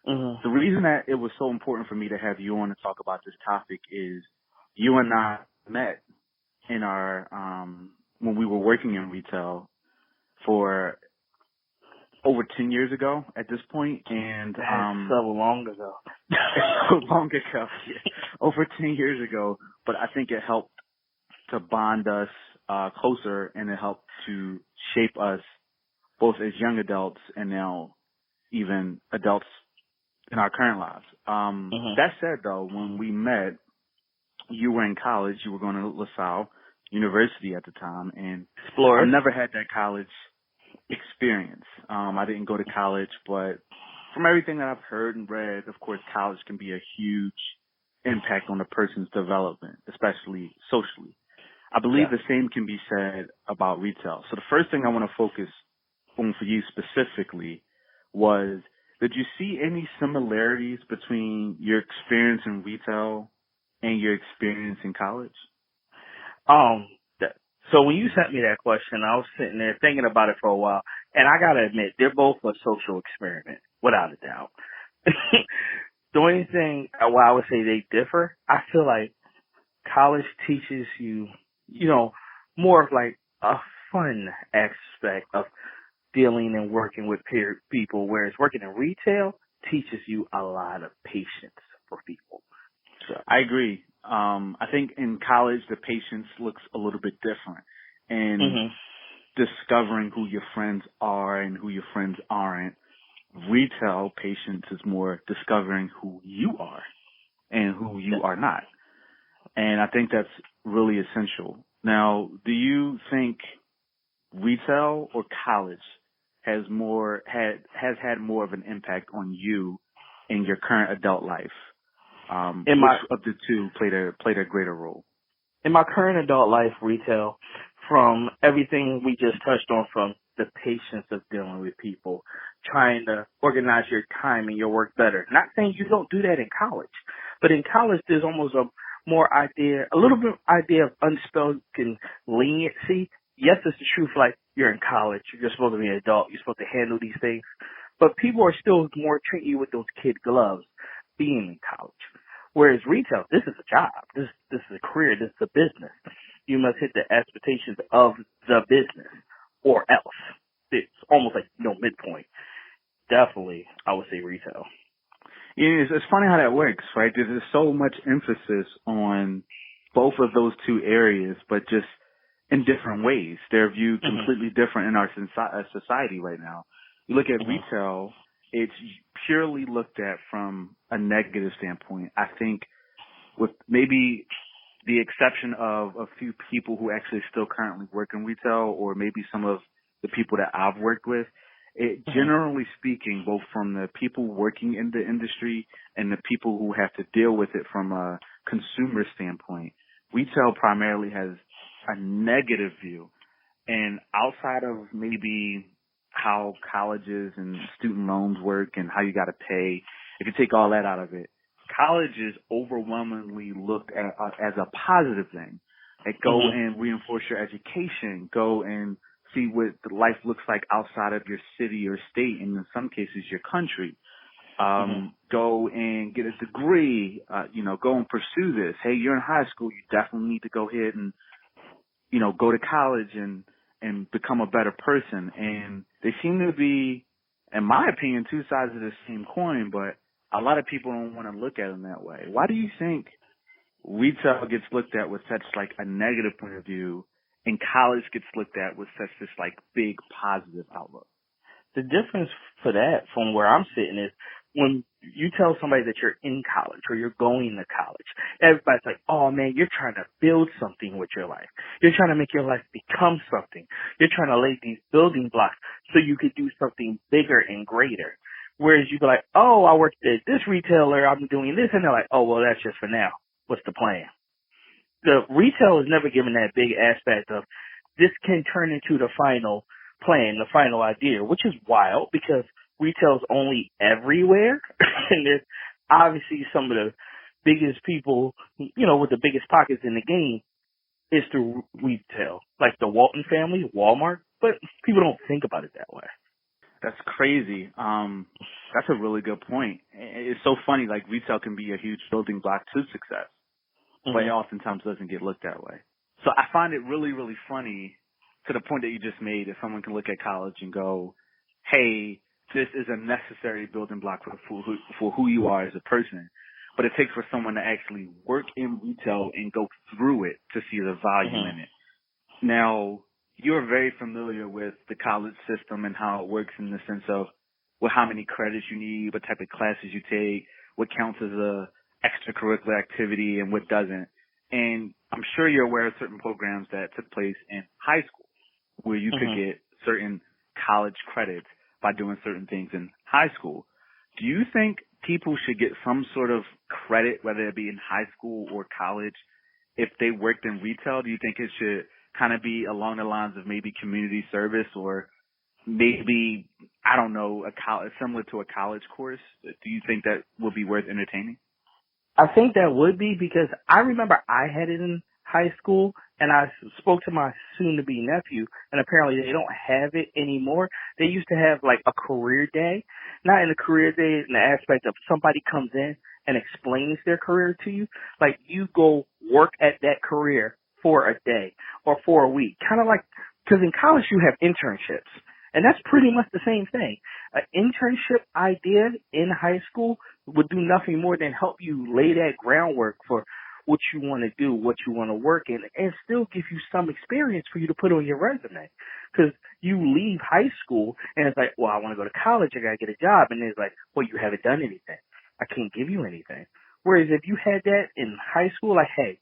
Mm-hmm. The reason that it was so important for me to have you on to talk about this topic is you and I met in our, when we were working in retail for over 10 years ago at this point, and so long ago. So long ago, yeah. Over 10 years ago. But I think it helped to bond us closer, and it helped to shape us both as young adults and now even adults in our current lives. That said, though, when we met, you were in college. You were going to LaSalle University at the time, and I never had that college experience. I didn't go to college, but from everything that I've heard and read, of course, college can be a huge impact on a person's development, especially socially. I believe the same can be said about retail. So the first thing I want to focus on for you specifically was, did you see any similarities between your experience in retail and your experience in college? So when you sent me that question, I was sitting there thinking about it for a while, and I gotta admit, they're both a social experiment, without a doubt. The only thing why I would say they differ, I feel like college teaches you, more of like a fun aspect of dealing and working with people, whereas working in retail teaches you a lot of patience for people. So I agree. I think in college the patience looks a little bit different, and discovering who your friends are and who your friends aren't. Retail patience is more discovering who you are and who you are not. And I think that's really essential. Now, do you think retail or college has had more of an impact on you in your current adult life? Which of the two played a greater role? In my current adult life, retail, from everything we just touched on, from the patience of dealing with people, trying to organize your time and your work better. Not saying you don't do that in college, but in college there's almost a little bit idea of unspoken leniency. Yes, it's the truth, like you're in college, you're supposed to be an adult, you're supposed to handle these things, but people are still more treating you with those kid gloves being in college. Whereas retail, this is a job, this is a career, this is a business. You must hit the expectations of the business, or else. It's almost like no midpoint. Definitely, I would say retail. Yeah, it's funny how that works, right? There's so much emphasis on both of those two areas, but just in different ways. They're viewed completely different in our society right now. You look at retail, it's purely looked at from a negative standpoint. I think with maybe the exception of a few people who actually still currently work in retail, or maybe some of the people that I've worked with, generally speaking, both from the people working in the industry and the people who have to deal with it from a consumer standpoint, retail primarily has a negative view. And outside of maybe how colleges and student loans work and how you got to pay, if you take all that out of it, college is overwhelmingly looked at as a positive thing. Like, go and reinforce your education, go and see what the life looks like outside of your city or state, and in some cases your country. Go and get a degree, go and pursue this. Hey, you're in high school, you definitely need to go ahead and, go to college and become a better person. And they seem to be, in my opinion, two sides of the same coin, but a lot of people don't want to look at them that way. Why do you think retail gets looked at with such like a negative point of view and college gets looked at with such this like big positive outlook? The difference for that from where I'm sitting is when you tell somebody that you're in college or you're going to college, everybody's like, oh man, you're trying to build something with your life. You're trying to make your life become something. You're trying to lay these building blocks so you could do something bigger and greater. Whereas you go like, oh, I worked at this retailer, I'm doing this, and they're like, oh, well, that's just for now. What's the plan? The retail is never given that big aspect of this can turn into the final plan, the final idea, which is wild because retail's only everywhere. And there's obviously some of the biggest people, with the biggest pockets in the game is through retail, like the Walton family, Walmart, but people don't think about it that way. That's crazy. That's a really good point. It's so funny, like retail can be a huge building block to success, but it oftentimes doesn't get looked that way. So I find it really, really funny to the point that you just made, if someone can look at college and go, hey, this is a necessary building block for who you are as a person. But it takes for someone to actually work in retail and go through it to see the value in it. Now, you're very familiar with the college system and how it works in the sense of how many credits you need, what type of classes you take, what counts as a extracurricular activity and what doesn't. And I'm sure you're aware of certain programs that took place in high school where you could get certain college credits by doing certain things in high school. Do you think people should get some sort of credit, whether it be in high school or college, if they worked in retail? Do you think it should kind of be along the lines of maybe community service or maybe, I don't know, similar to a college course? Do you think that would be worth entertaining? I think that would be, because I remember I had it in high school and I spoke to my soon-to-be nephew, and apparently they don't have it anymore. They used to have like a career day, not in the career day in the aspect of somebody comes in and explains their career to you. Like you go work at that career for a day or for a week, kind of like, because in college you have internships. And that's pretty much the same thing. An internship idea in high school would do nothing more than help you lay that groundwork for what you want to do, what you want to work in, and still give you some experience for you to put on your resume. Because you leave high school and it's like, well, I want to go to college, I got to get a job. And it's like, well, you haven't done anything. I can't give you anything. Whereas if you had that in high school, like, hey,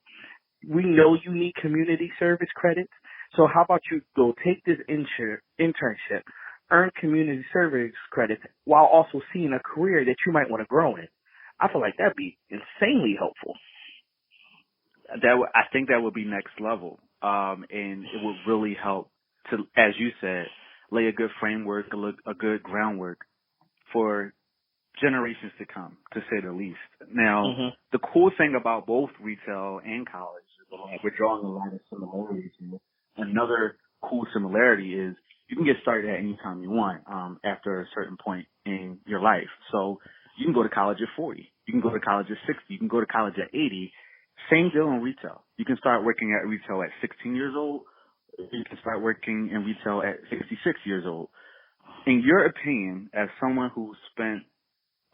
we know you need community service credits, so how about you go take this internship, earn community service credits while also seeing a career that you might want to grow in. I feel like that'd be insanely helpful. I think that would be next level, and it would really help to, as you said, lay a good framework, a good groundwork for generations to come, to say the least. Now, the cool thing about both retail and college is that we're drawing a lot of similarities here. Another cool similarity is you can get started at any time you want after a certain point in your life. So you can go to college at 40. You can go to college at 60. You can go to college at 80. Same deal in retail. You can start working at retail at 16 years old. You can start working in retail at 66 years old. In your opinion, as someone who spent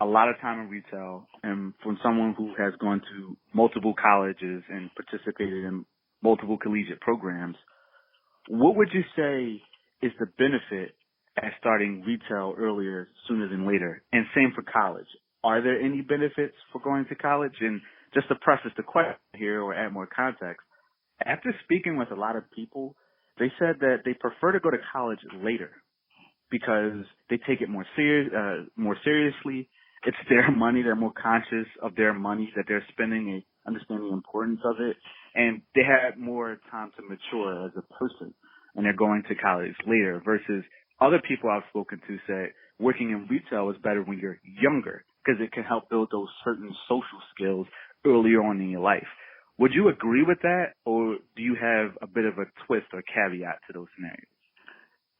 a lot of time in retail and from someone who has gone to multiple colleges and participated in multiple collegiate programs, what would you say is the benefit at starting retail earlier sooner than later? And same for college. Are there any benefits for going to college? And just to preface the question here or add more context, after speaking with a lot of people, they said that they prefer to go to college later because they take it more seriously. It's their money. They're more conscious of their money that they're spending. They understand the importance of it. And they have more time to mature as a person. And they're going to college later versus other people I've spoken to say working in retail is better when you're younger because it can help build those certain social skills earlier on in your life. Would you agree with that, or do you have a bit of a twist or caveat to those scenarios?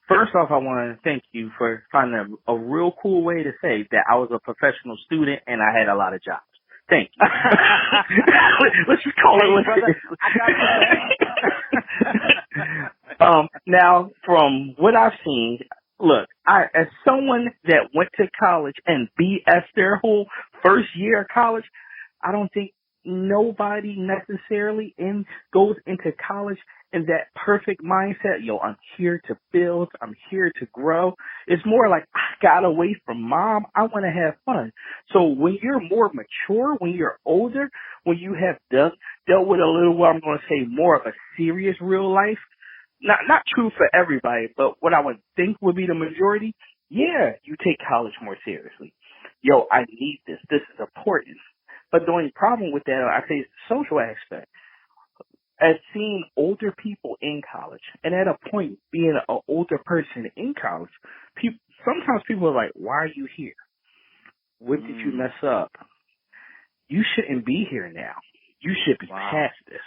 First off, I want to thank you for finding a real cool way to say that I was a professional student and I had a lot of jobs. Thank you. Let's just call it what it is. Now, from what I've seen, look, as someone that went to college and BS their whole first year of college, I don't think nobody necessarily goes into college in that perfect mindset. Yo, I'm here to build. I'm here to grow. It's more like I got away from mom. I want to have fun. So when you're more mature, when you're older, when you have dealt with a little, well, I'm going to say more of a serious real life, not true for everybody, but what I would think would be the majority, yeah, you take college more seriously. Yo, I need this. This is important. But the only problem with that, I say, is the social aspect. As seeing older people in college, and at a point being an older person in college, sometimes people are like, why are you here? What did you mess up? You shouldn't be here now. You should be past this.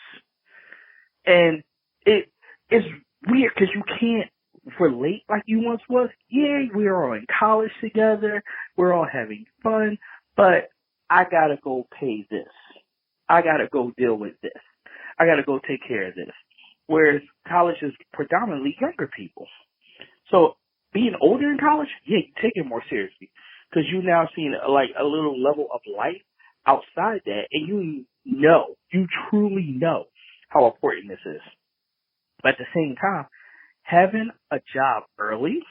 And it's weird because you can't relate like you once was. Yeah, we're all in college together. We're all having fun. But I got to go pay this. I got to go deal with this. I got to go take care of this. Whereas college is predominantly younger people. So being older in college, yeah, you take it more seriously because you now seen like a little level of life outside that, and you truly know how important this is. But at the same time, having a job early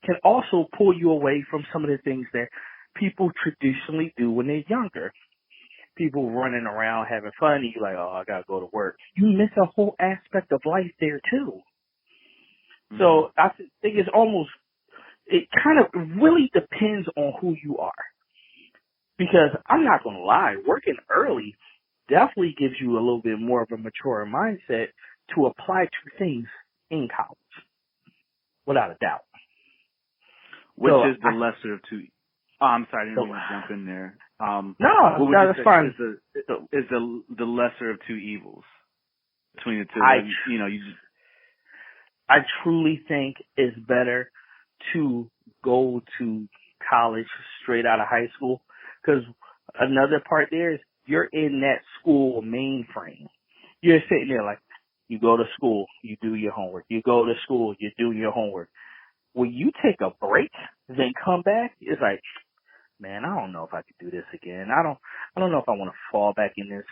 can also pull you away from some of the things that people traditionally do when they're younger. People running around having fun, and you're like, oh, I got to go to work. You miss a whole aspect of life there, too. Mm-hmm. So I think it kind of really depends on who you are. Because I'm not going to lie, working early definitely gives you a little bit more of a mature mindset to apply to things in college, without a doubt. Which is the lesser of two. Oh, I'm sorry, I didn't want to jump in there. No, that's fine. Is the lesser of two evils between the two? I truly think it's better to go to college straight out of high school, because another part there is you're in that school mainframe. You're sitting there like, you go to school, you do your homework. You go to school, you do your homework. When you take a break, then come back, it's like, man, I don't know if I could do this again. I don't know if I want to fall back in this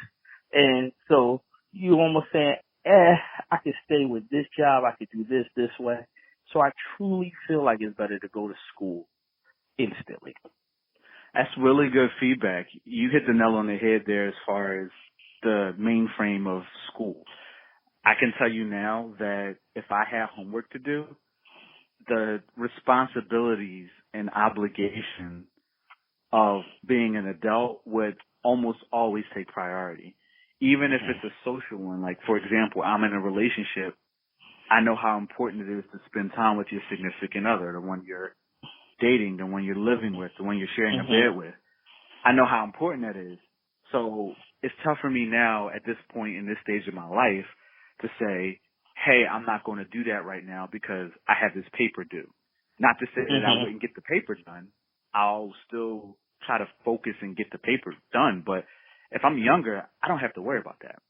And so you almost saying, I could stay with this job, I could do this way. So I truly feel like it's better to go to school instantly. That's really good feedback. You hit the nail on the head there as far as the mainframe of school. I can tell you now that if I have homework to do, the responsibilities and obligation of being an adult would almost always take priority. Even if it's a social one, like for example, I'm in a relationship, I know how important it is to spend time with your significant other, the one you're dating, the one you're living with, the one you're sharing a bed with. I know how important that is. So it's tough for me now at this point in this stage of my life to say, hey, I'm not going to do that right now because I have this paper due. Not to say that I wouldn't get the paper done. I'll still try to focus and get the paper done. But if I'm younger, I don't have to worry about that.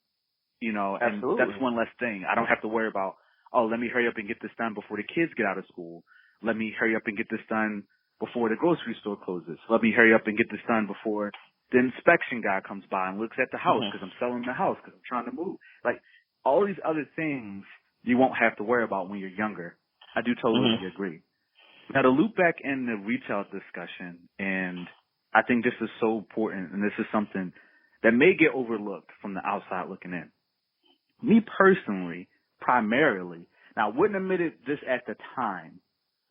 You know, and that's one less thing. I don't have to worry about, oh, let me hurry up and get this done before the kids get out of school. Let me hurry up and get this done before the grocery store closes. Let me hurry up and get this done before the inspection guy comes by and looks at the house because I'm selling the house because I'm trying to move. Like, all these other things you won't have to worry about when you're younger. I do totally agree. Now, to loop back in the retail discussion, and I think this is so important, and this is something that may get overlooked from the outside looking in. Me personally, primarily, now I wouldn't admit this at the time,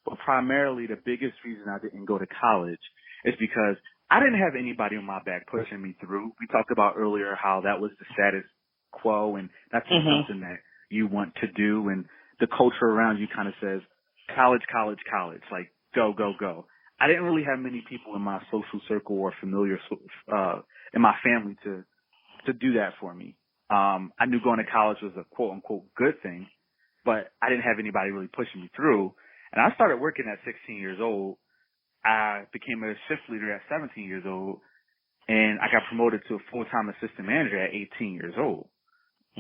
but primarily the biggest reason I didn't go to college is because I didn't have anybody on my back pushing me through. We talked about earlier how that was the status quo, and that's something that you want to do, and the culture around you kind of says, college, college, college, like go, go, go. I didn't really have many people in my social circle or familiar in my family to do that for me. I knew going to college was a quote unquote good thing, but I didn't have anybody really pushing me through. And I started working at 16 years old. I became a shift leader at 17 years old, and I got promoted to a full-time assistant manager at 18 years old.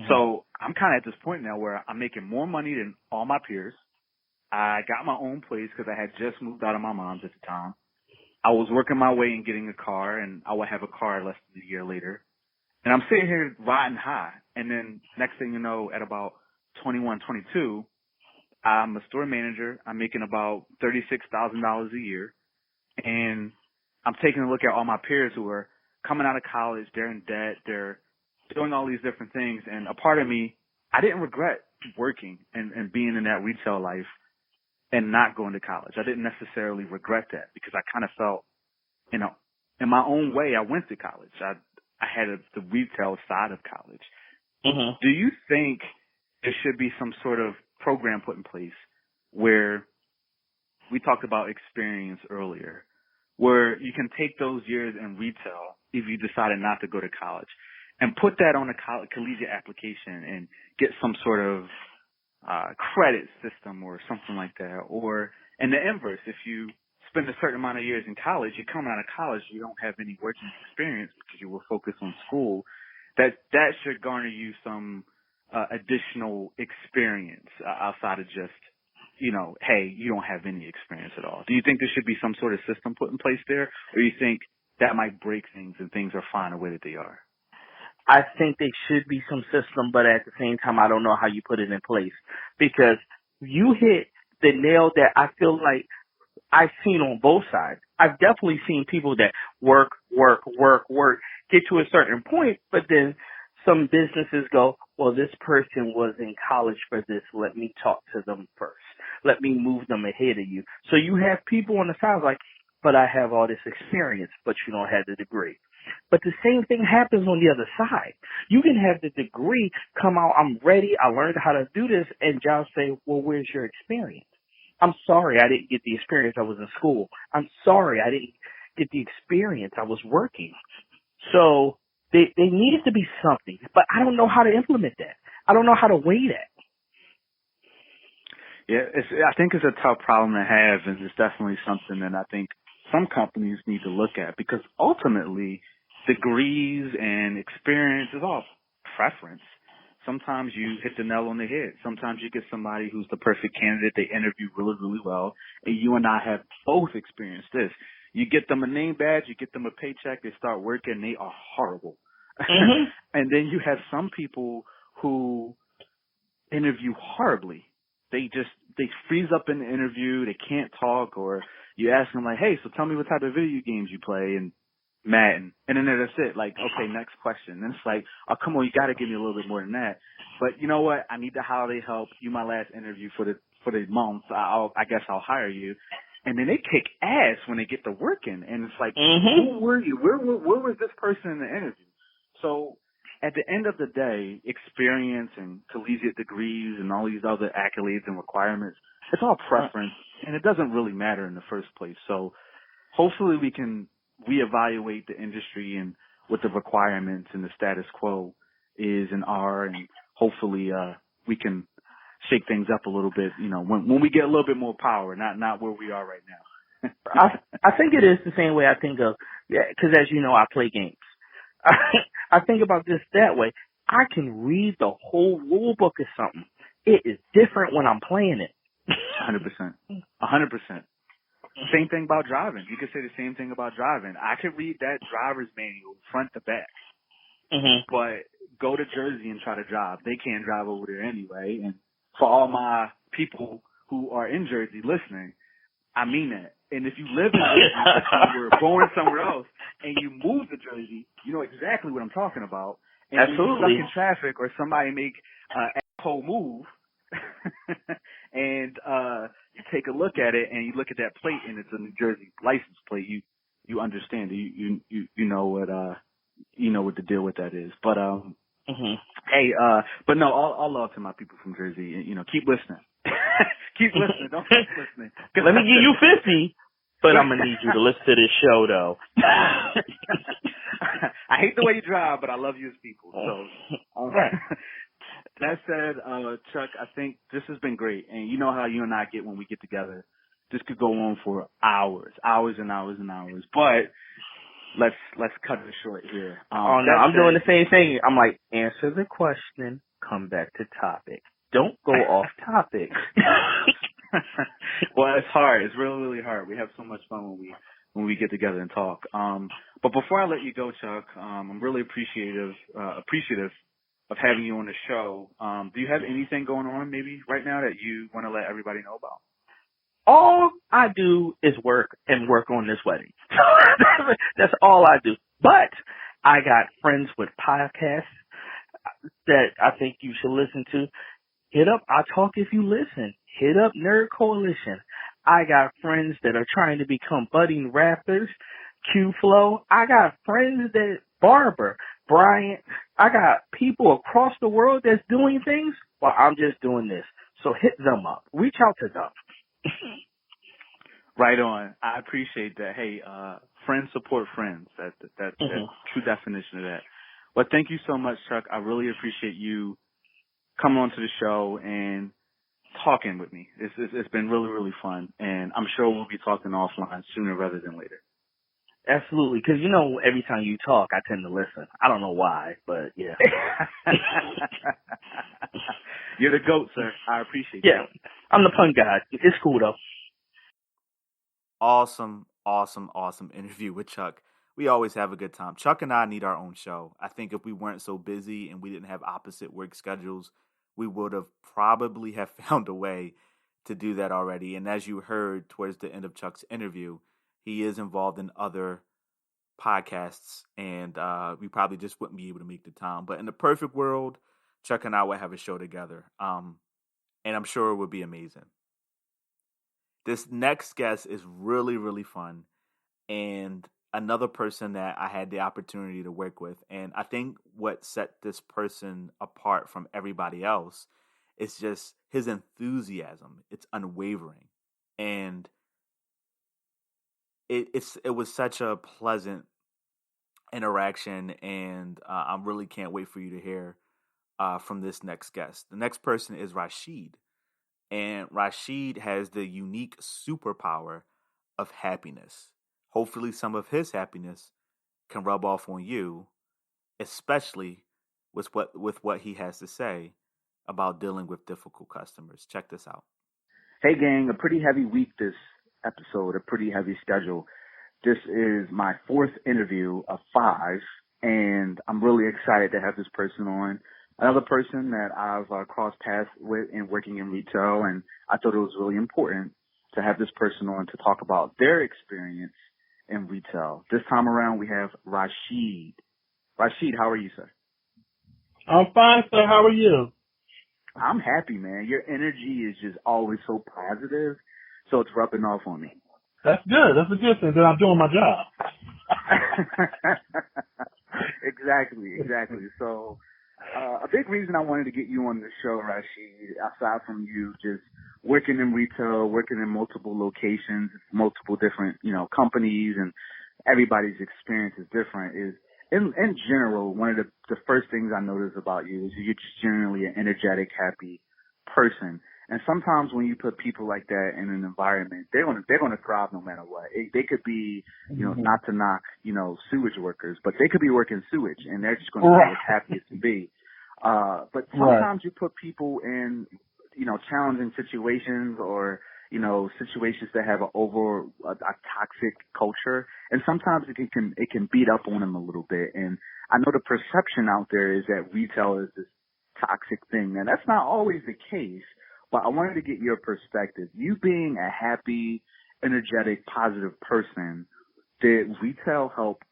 So I'm kind of at this point now where I'm making more money than all my peers. I got my own place because I had just moved out of my mom's at the time. I was working my way and getting a car, and I would have a car less than a year later. And I'm sitting here riding high. And then next thing you know, at about 21, 22, I'm a store manager. I'm making about $36,000 a year. And I'm taking a look at all my peers who are coming out of college. They're in debt. They're doing all these different things. And a part of me, I didn't regret working and being in that retail life and not going to college. I didn't necessarily regret that because I kind of felt, you know, in my own way, I went to college. I had the retail side of college. Do you think there should be some sort of program put in place where we talked about experience earlier, where you can take those years in retail if you decided not to go to college and put that on a collegiate application and get some sort of credit system or something like that? Or in the inverse, if you spend a certain amount of years in college, you're coming out of college, you don't have any working experience because you were focused on school, that should garner you some additional experience outside of just, you know, hey, you don't have any experience at all. Do you think there should be some sort of system put in place there, or do you think that might break things and things are fine the way that they are? I think there should be some system, but at the same time, I don't know how you put it in place, because you hit the nail that I feel like I've seen on both sides. I've definitely seen people that work, get to a certain point, but then some businesses go, well, this person was in college for this. Let me talk to them first. Let me move them ahead of you. So you have people on the side like, but I have all this experience, but you don't have the degree. But the same thing happens on the other side. You can have the degree, come out, I'm ready, I learned how to do this, and Josh say, well, where's your experience? I'm sorry I didn't get the experience, I was in school. I'm sorry I didn't get the experience, I was working. So they needed to be something, but I don't know how to implement that. I don't know how to weigh that. Yeah, I think it's a tough problem to have, and it's definitely something that I think some companies need to look at, because ultimately degrees and experience is all preference. Sometimes you hit the nail on the head. Sometimes you get somebody who's the perfect candidate. They interview really, really well, and you and I have both experienced this. You get them a name badge, you get them a paycheck, they start working, they are horrible. Mm-hmm. And then you have some people who interview horribly. They freeze up in the interview. They can't talk, or you ask them like, hey, so tell me what type of video games you play, and Madden. And then that's it. Like, okay, next question. And it's like, oh, come on, you got to give me a little bit more than that. But you know what? I need the holiday help. You my last interview for the month. I guess I'll hire you. And then they kick ass when they get to working. And it's like, who were you? Where was this person in the interview? So at the end of the day, experience and collegiate degrees and all these other accolades and requirements, it's all preference, and it doesn't really matter in the first place. So hopefully we can reevaluate the industry and what the requirements and the status quo is and are, and hopefully we can shake things up a little bit, you know, when we get a little bit more power, not where we are right now. I think it is the same way I think of, because as you know, I play games. I think about this that way. I can read the whole rule book or something. It is different when I'm playing it. 100%. 100%. Same thing about driving. You could say the same thing about driving. I could read that driver's manual front to back, but go to Jersey and try to drive. They can't drive over there anyway. And for all my people who are in Jersey listening, I mean that. And if you live in Jersey, but you were born somewhere else, and you move to Jersey, you know exactly what I'm talking about. And Absolutely. When you're stuck in traffic or somebody make an asshole move, and you take a look at it and you look at that plate and it's a New Jersey license plate, you understand. You know what the deal with that is. But hey, but no, all love to my people from Jersey. You know, keep listening. Keep listening. Don't stop listening. Let me give you 50, but I'm gonna need you to listen to this show though. I hate the way you drive, but I love you as people. So, that said, Chuck, I think this has been great, and you know how you and I get when we get together. This could go on for hours and hours and hours. But let's cut it short here. I'm doing the same thing. I'm like, answer the question, come back to topic. Don't go off topic. Well, it's hard. It's really, really hard. We have so much fun when we get together and talk. But before I let you go, Chuck, I'm really appreciative of having you on the show. Do you have anything going on maybe right now that you want to let everybody know about? All I do is work on this wedding. That's all I do. But I got friends with podcasts that I think you should listen to. Hit up I Talk If You Listen. Hit up Nerd Coalition. I got friends that are trying to become budding rappers. Q-Flow. I got friends that Barber, Bryant. I got people across the world that's doing things while I'm just doing this. So hit them up. Reach out to them. Right on. I appreciate that. Hey, friends support friends. That's the true definition of that. Well, thank you so much, Chuck. I really appreciate you coming on to the show and talking with me. It's been really, really fun, and I'm sure we'll be talking offline sooner rather than later. Absolutely, because you know every time you talk, I tend to listen. I don't know why, but yeah. You're the GOAT, sir. I appreciate that. Yeah, I'm the pun guy. It's cool, though. Awesome interview with Chuck. We always have a good time. Chuck and I need our own show. I think if we weren't so busy and we didn't have opposite work schedules, we would have probably have found a way to do that already. And as you heard towards the end of Chuck's interview, he is involved in other podcasts, and we probably just wouldn't be able to make the time. But in the perfect world, Chuck and I would have a show together, and I'm sure it would be amazing. This next guest is really, really fun, and another person that I had the opportunity to work with. And I think what set this person apart from everybody else is just his enthusiasm. It's unwavering, and it was such a pleasant interaction, and I really can't wait for you to hear from this next guest. The next person is Rashid, and Rashid has the unique superpower of happiness. Hopefully some of his happiness can rub off on you, especially with what he has to say about dealing with difficult customers. Check this out. Hey gang, a pretty heavy week this episode, a pretty heavy schedule. This is my fourth interview of 5 and I'm really excited to have this person on. Another person that I've crossed paths with in working in retail, and I thought it was really important to have this person on to talk about their experience in retail. This time around, we have Rashid. Rashid, how are you, sir? I'm fine, sir. How are you? I'm happy, man. Your energy is just always so positive, so it's rubbing off on me. That's good. That's a good thing. Then I'm doing my job. Exactly. So, a big reason I wanted to get you on the show, Rashid, aside from you just working in retail, working in multiple locations, multiple different, companies, and everybody's experience is different, is in general, one of the first things I notice about you is you're just generally an energetic, happy person. And sometimes when you put people like that in an environment, they're gonna thrive no matter what. They could be, not to knock, sewage workers, but they could be working sewage and they're just gonna be as happy as can be. But sometimes you put people in, challenging situations or, situations that have a toxic culture, and sometimes it can beat up on them a little bit. And I know the perception out there is that retail is this toxic thing, and that's not always the case. But I wanted to get your perspective. You being a happy, energetic, positive person, did retail help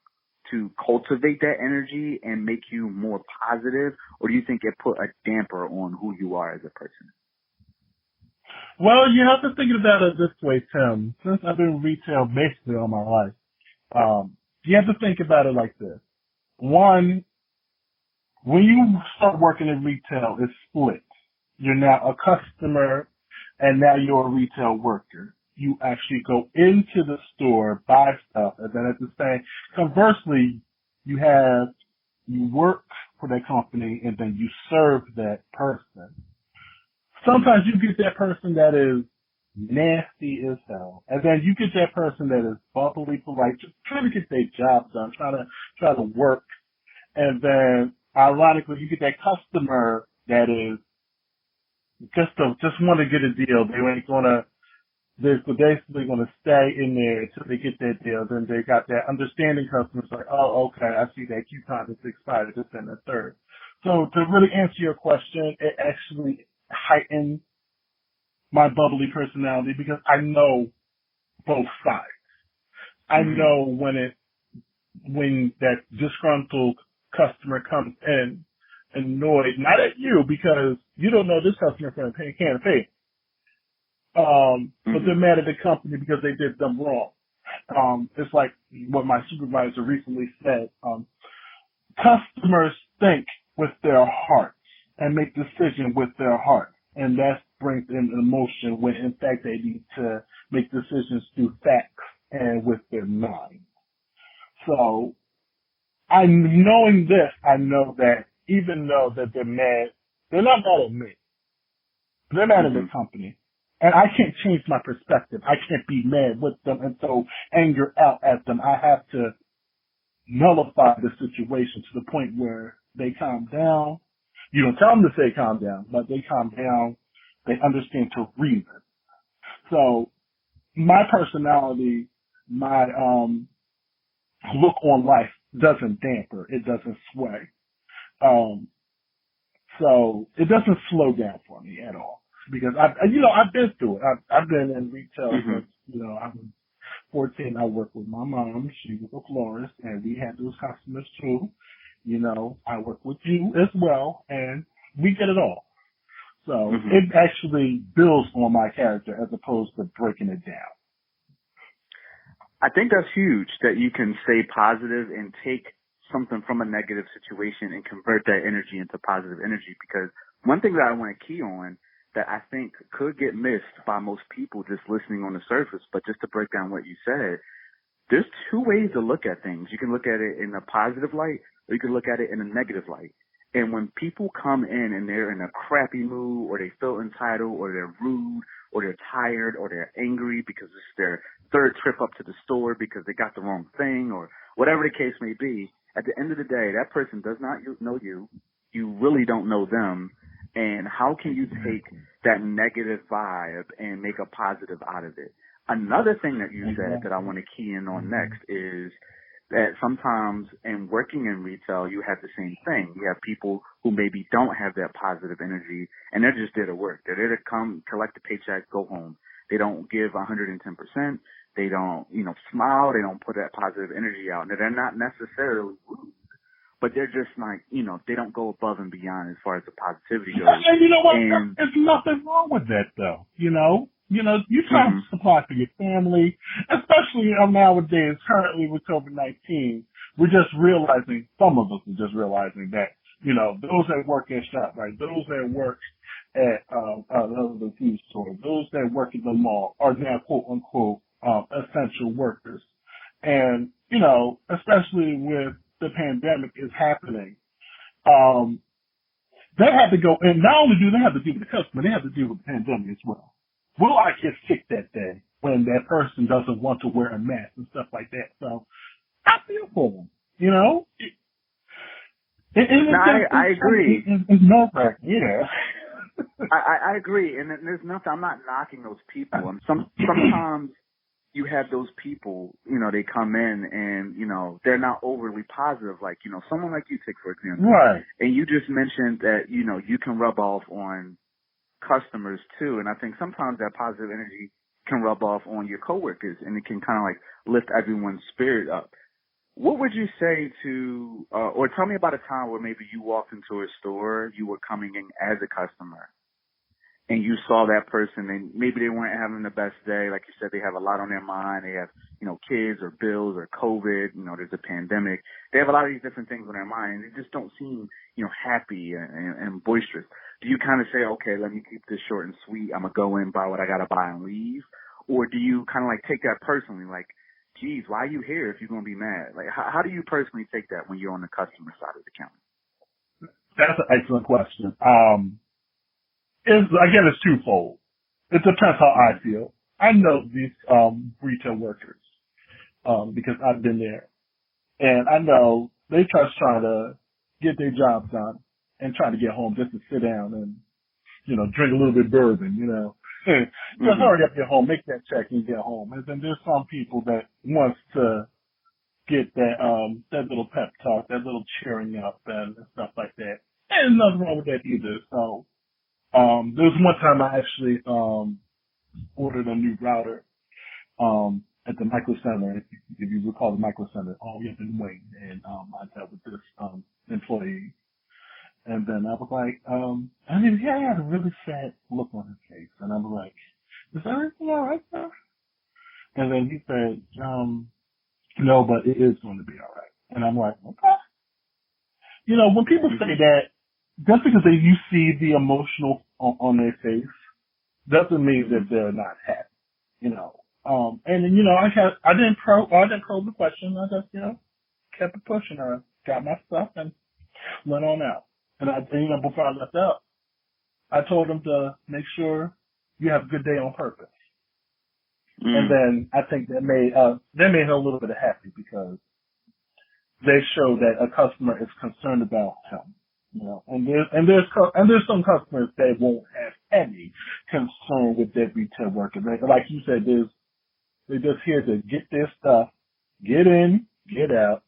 to cultivate that energy and make you more positive, or do you think it put a damper on who you are as a person? Well, you have to think about it this way, Tim. Since I've been in retail basically all my life, you have to think about it like this. One, when you start working in retail, it's split. You're now a customer, and now you're a retail worker. You actually go into the store, buy stuff, and then at the same, conversely, you work for that company, and then you serve that person. Sometimes you get that person that is nasty as hell, and then you get that person that is bubbly, polite, just trying to get their job done, try to work, and then ironically, you get that customer that is just want to get a deal. They're basically gonna stay in there until they get that deal. Then they got that understanding customers like, oh, okay, I see that coupon is expired, this and the third. So to really answer your question, it actually heightened my bubbly personality because I know both sides. I know when that disgruntled customer comes in annoyed, not at you because you don't know this customer can't pay. But they're mad at the company because they did them wrong. It's like what my supervisor recently said. Customers think with their hearts and make decisions with their heart. And that brings in emotion when in fact they need to make decisions through facts and with their mind. So knowing this, I know that even though that they're mad, they're not mad at me. They're mad at the company. And I can't change my perspective. I can't be mad with them and throw anger out at them. I have to nullify the situation to the point where they calm down. You don't tell them to say calm down, but they calm down. They understand to reason. So my personality, my look on life doesn't damper. It doesn't sway. So it doesn't slow down for me at all because I've been through it. I've been in retail since, I was 14. I worked with my mom. She was a florist and we had those customers too. I work with you as well and we get it all. So it actually builds on my character as opposed to breaking it down. I think that's huge that you can stay positive and take something from a negative situation and convert that energy into positive energy, because one thing that I want to key on that I think could get missed by most people just listening on the surface, but just to break down what you said, there's two ways to look at things. You can look at it in a positive light or you can look at it in a negative light. And when people come in and they're in a crappy mood or they feel entitled or they're rude or they're tired or they're angry because it's their third trip up to the store because they got the wrong thing or whatever the case may be, at the end of the day, that person does not know you. You really don't know them. And how can you take that negative vibe and make a positive out of it? Another thing that you said that I want to key in on next is that sometimes in working in retail, you have the same thing. You have people who maybe don't have that positive energy, and they're just there to work. They're there to come, collect the paycheck, go home. They don't give 110%. They don't, smile. They don't put that positive energy out. And they're not necessarily rude, but they're just like, they don't go above and beyond as far as the positivity goes. And you know what? There's nothing wrong with that, though. You try to supply for your family, especially nowadays, currently with COVID-19. We're just realizing, some of us are just realizing that, those that work at ShopRite, those that work at the food store, those that work at the mall are now quote unquote essential workers. And, especially with the pandemic is happening, they have to go, and not only do they have to deal with the customer, they have to deal with the pandemic as well. Will I get sick that day when that person doesn't want to wear a mask and stuff like that? So I feel for them, I agree. It's nerve-wracking, yeah. I agree, and there's nothing. I'm not knocking those people. And sometimes you have those people, they come in and they're not overly positive. Like someone like you, Tick, for example, right? And you just mentioned that you can rub off on customers too, and I think sometimes that positive energy can rub off on your coworkers, and it can kind of like lift everyone's spirit up. What would you say to, or tell me about a time where maybe you walked into a store, you were coming in as a customer, and you saw that person, and maybe they weren't having the best day. Like you said, they have a lot on their mind. They have, kids or bills or COVID. There's a pandemic. They have a lot of these different things on their mind. They just don't seem, happy and boisterous. Do you kind of say, okay, let me keep this short and sweet. I'm going to go in, buy what I got to buy and leave? Or do you kind of like take that personally? Like, geez, why are you here if you're going to be mad? Like, how do you personally take that when you're on the customer side of the counter? That's an excellent question. It's twofold. It depends how I feel. I know these retail workers because I've been there, and I know they just trying to get their job done and trying to get home just to sit down and drink a little bit of bourbon, just hurry up, get home, make that check and get home. And then there's some people that wants to get that little pep talk, that little cheering up and stuff like that. And nothing wrong with that either. So there was one time I actually ordered a new router at the Micro Center. If you recall the Micro Center, all the way up in Wayne, and I dealt with this employee. And then I was like, he had a really sad look on his face, and I was like, "Is everything all right, sir?" And then he said, "No, but it is going to be all right." And I'm like, "Okay." When people say that, just because you see the emotional on their face doesn't mean that they're not happy, and then, I didn't probe the question. I just, kept it pushing. I got my stuff and went on out. And before I left out, I told them to make sure you have a good day on purpose. And then I think that made her a little bit happy because they show that a customer is concerned about him. And there's some customers that won't have any concern with their retail worker. Like you said, they're just here to get their stuff, get in, get out,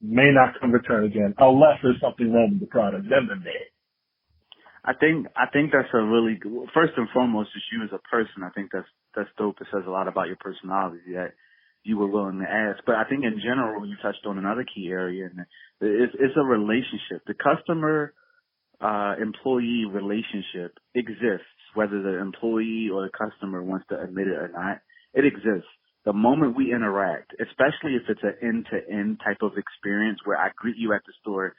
may not come return again unless there's something wrong with the product. Then they're dead. I think that's a really good, first and foremost, just you as a person. I think that's dope. It says a lot about your personality that you were willing to ask. But I think in general, you touched on another key area, and it's a relationship. The customer employee relationship exists, whether the employee or the customer wants to admit it or not. It exists. The moment we interact, especially if it's an end-to-end type of experience where I greet you at the store,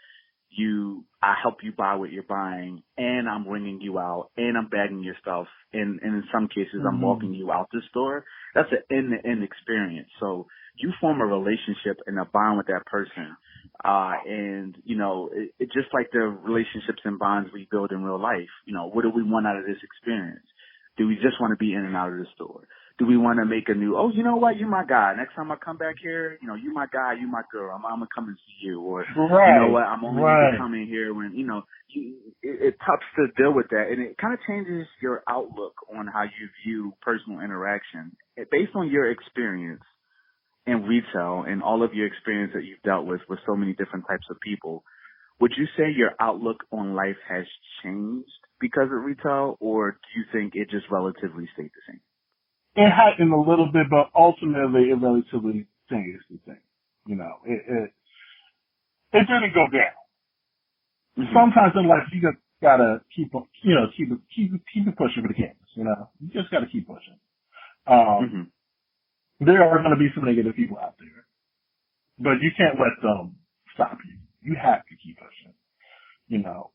I help you buy what you're buying, and I'm ringing you out, and I'm bagging your stuff, and in some cases I'm walking you out the store. That's an end-to-end experience. So you form a relationship and a bond with that person, and it just like the relationships and bonds we build in real life. What do we want out of this experience? Do we just want to be in and out of the store? Do we want to make a new, you know what, you my guy. Next time I come back here, you my guy, you my girl. I'm going to come and see you. Or, you know what, I'm only going to come in here when, it's tough to deal with that. And it kind of changes your outlook on how you view personal interaction. Based on your experience, in retail and all of your experience that you've dealt with so many different types of people, would you say your outlook on life has changed because of retail, or do you think it just relatively stayed the same? It heightened a little bit, but ultimately it relatively stays the same. You know, it didn't go down. Mm-hmm. Sometimes in life you just gotta keep it pushing for the canvas. You know, you just gotta keep pushing. There are going to be some negative people out there, but you can't let them stop you. You have to keep pushing. You know,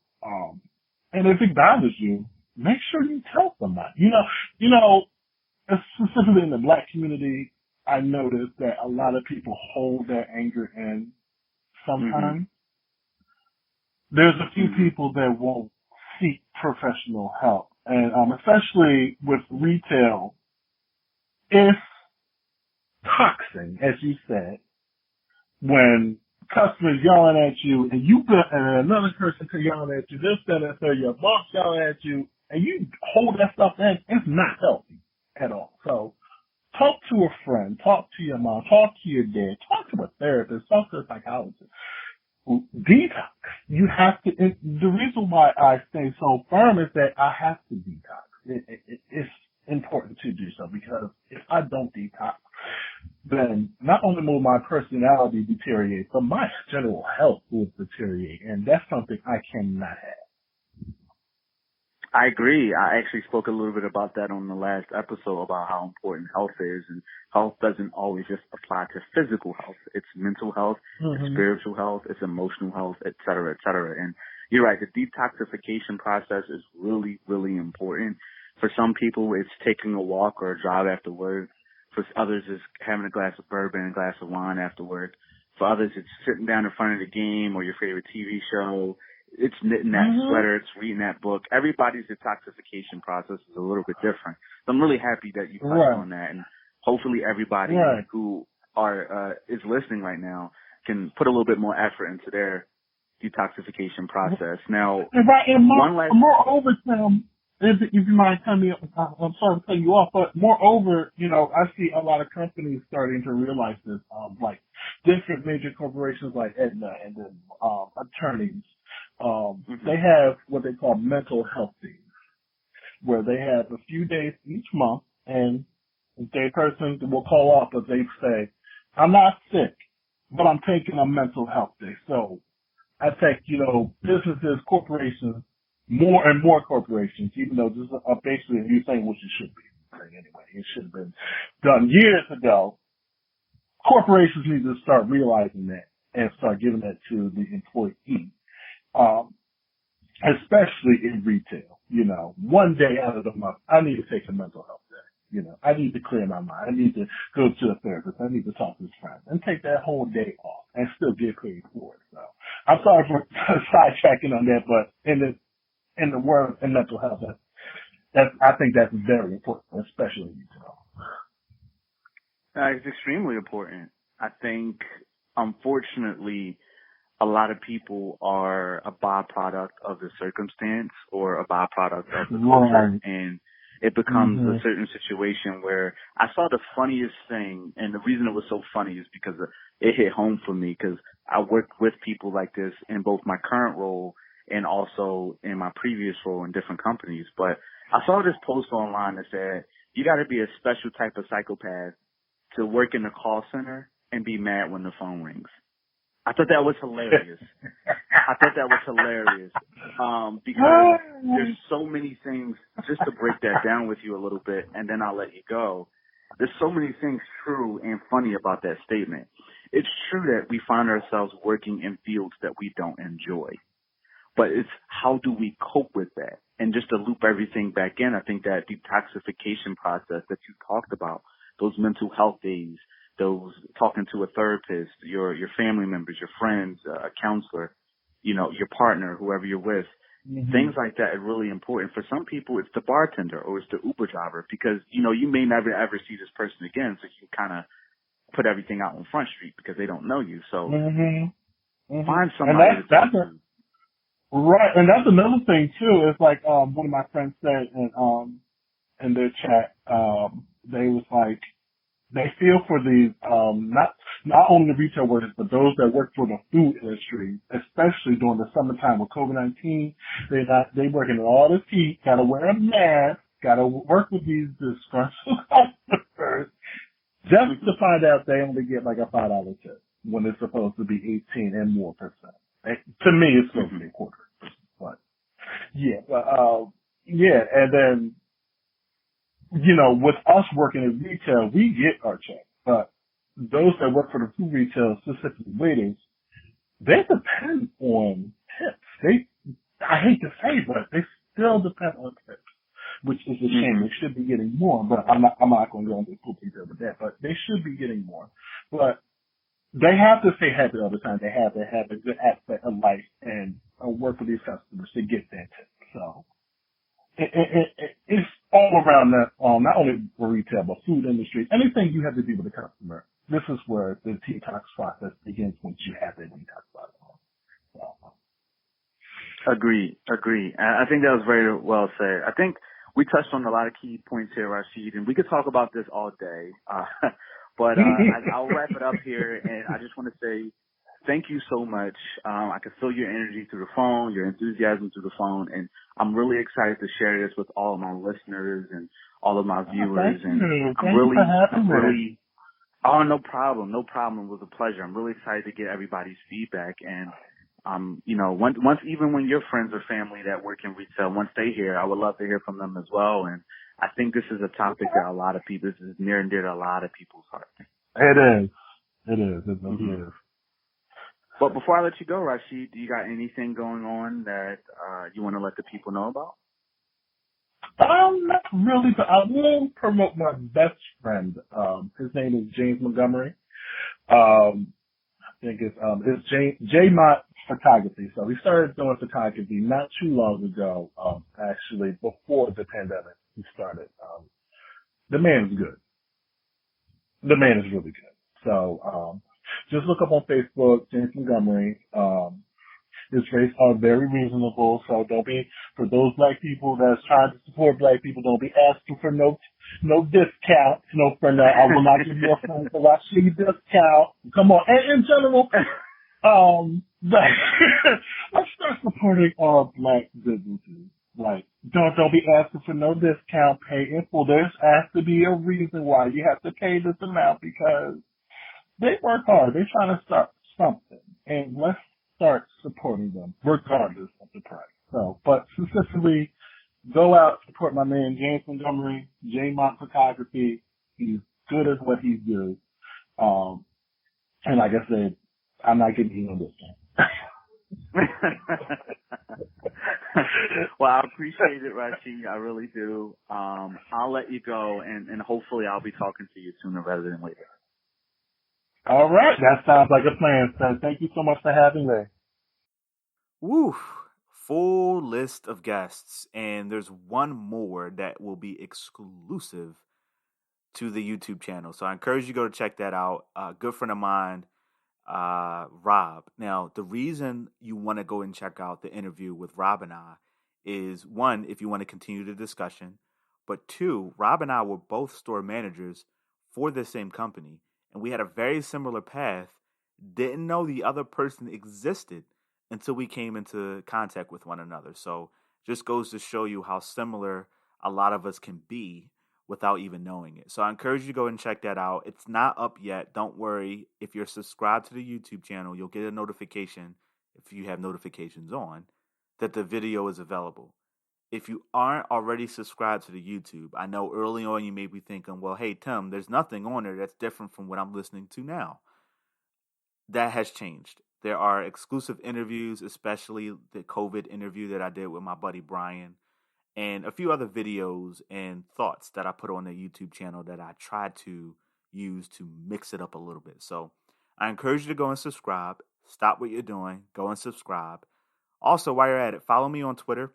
and if it bothers you, make sure you tell somebody. You know, specifically in the Black community, I noticed that a lot of people hold their anger in sometimes. There's a few people that won't seek professional help. And especially with retail, it's toxic, as you said, when customers yelling at you and another person yelling at you, this, that, and third, your boss yelling at you, and you hold that stuff in, it's not healthy at all. So talk to a friend, talk to your mom, talk to your dad, talk to a therapist, talk to a psychologist. Detox. You have to. The reason why I stay so firm is that I have to detox. It's important to do so, because if I don't detox, then not only will my personality deteriorate, but my general health will deteriorate, and that's something I cannot have. I agree. I actually spoke a little bit about that on the last episode about how important health is, and health doesn't always just apply to physical health. It's mental health, it's spiritual health, it's emotional health, et cetera, et cetera. And you're right, the detoxification process is really, really important. For some people, it's taking a walk or a drive after work. For others, it's having a glass of bourbon and a glass of wine after work. For others, it's sitting down in front of the game or your favorite TV show. It's knitting that sweater, it's reading that book. Everybody's detoxification process is a little bit different. So I'm really happy that you touched on that, and hopefully everybody who is listening right now can put a little bit more effort into their detoxification process. Now, moreover, Tim, if you mind cutting me off, I'm sorry to cut you off, but moreover, you know, I see a lot of companies starting to realize this, like different major corporations like Aetna and then attorneys. They have what they call mental health days, where they have a few days each month, and the person will call up, but they say, I'm not sick, but I'm taking a mental health day. So I take, businesses, corporations, more and more corporations, even though this is basically a new thing, which it should be anyway. It should have been done years ago. Corporations need to start realizing that and start giving that to the employee. Especially in retail, one day out of the month, I need to take a mental health day. I need to clear my mind. I need to go to a therapist. I need to talk to a friend and take that whole day off and still get paid for it. So I'm sorry for sidetracking on that, but in the world of mental health, I think that's very important, especially in retail. It's extremely important. I think, unfortunately, a lot of people are a byproduct of the circumstance or a byproduct of the culture, and it becomes a certain situation where I saw the funniest thing, and the reason it was so funny is because it hit home for me, because I worked with people like this in both my current role and also in my previous role in different companies. But I saw this post online that said, you got to be a special type of psychopath to work in the call center and be mad when the phone rings. I thought that was hilarious. Because there's so many things, just to break that down with you a little bit, and then I'll let you go. There's so many things true and funny about that statement. It's true that we find ourselves working in fields that we don't enjoy, but it's how do we cope with that? And just to loop everything back in, I think that detoxification process that you talked about, those mental health days, those talking to a therapist, your family members, your friends, a counselor, your partner, whoever you're with, things like that are really important. For some people, it's the bartender or it's the Uber driver, because, you may never ever see this person again, so you can kind of put everything out on Front Street because they don't know you. So find somebody to talk to. Right, and that's another thing too. It's like one of my friends said in their chat, they was like, they feel for the not only the retail workers, but those that work for the food industry, especially during the summertime with COVID-19. They working in all this heat, gotta wear a mask, gotta work with these disgruntled customers, just to find out they only get like a $5 tip when it's supposed to be 18 and more percent. To me, it's supposed to be a quarter. But and then, with us working in retail, we get our check. But those that work for the food retail, specifically waiters, they depend on tips. I hate to say, but they still depend on tips, which is a shame. They should be getting more, but I'm not going to go into full detail with that. But they should be getting more. But they have to stay happy all the time. They have to have a good aspect of life and work with these customers to get that tip. So it's all around that, not only for retail, but food industry. Anything you have to do with the customer, this is where the detox process begins once you have that detox process. So. Agree. I think that was very well said. I think we touched on a lot of key points here, Rashid, and we could talk about this all day. But I'll wrap it up here, and I just want to say thank you so much. I can feel your energy through the phone, your enthusiasm through the phone, and I'm really excited to share this with all of my listeners and all of my viewers. Oh, no problem. It was a pleasure. I'm really excited to get everybody's feedback, and once even when your friends or family that work in retail, once they hear, I would love to hear from them as well. And I think this is a topic that this is near and dear to a lot of people's hearts. It is. It is. But before I let you go, Rashid, do you got anything going on that you want to let the people know about? Not really, but I will promote my best friend. His name is James Montgomery. I think it's J Mott Photography. So he started doing photography not too long ago, actually before the pandemic he started. The man is good. The man is really good. So just look up on Facebook, James Montgomery. His rates are very reasonable, so don't be, for those black people that's trying to support black people, don't be asking for no discounts, I will not give you a friend for Rashid discount. Come on. And in general, let's start supporting all black businesses. Like, don't be asking for no discount, pay in full. There has to be a reason why you have to pay this amount, because they work hard. They're trying to start something. And let's start supporting them, regardless of the price. So, but specifically, go out, support my man, James Montgomery, J Mont Photography. He's good at what he does. And like I said, I'm not giving you no discount. Well, I appreciate it, Rashid. I really do. I'll let you go, and hopefully I'll be talking to you sooner rather than later. All right. That sounds like a plan, so thank you so much for having me. Woo. Full list of guests, and there's one more that will be exclusive to the YouTube channel. So I encourage you to go to check that out. A good friend of mine, Rob. Now, the reason you want to go and check out the interview with Rob and I is, one, if you want to continue the discussion, but two, Rob and I were both store managers for the same company, and we had a very similar path. Didn't know the other person existed until we came into contact with one another. So just goes to show you how similar a lot of us can be without even knowing it. So I encourage you to go and check that out. It's not up yet. Don't worry. If you're subscribed to the YouTube channel, you'll get a notification, if you have notifications on, that the video is available. If you aren't already subscribed to the YouTube, I know early on you may be thinking, well, hey, Tim, there's nothing on there that's different from what I'm listening to now. That has changed. There are exclusive interviews, especially the COVID interview that I did with my buddy Brian, and a few other videos and thoughts that I put on the YouTube channel that I tried to use to mix it up a little bit. So I encourage you to go and subscribe. Stop what you're doing. Go and subscribe. Also, while you're at it, follow me on Twitter.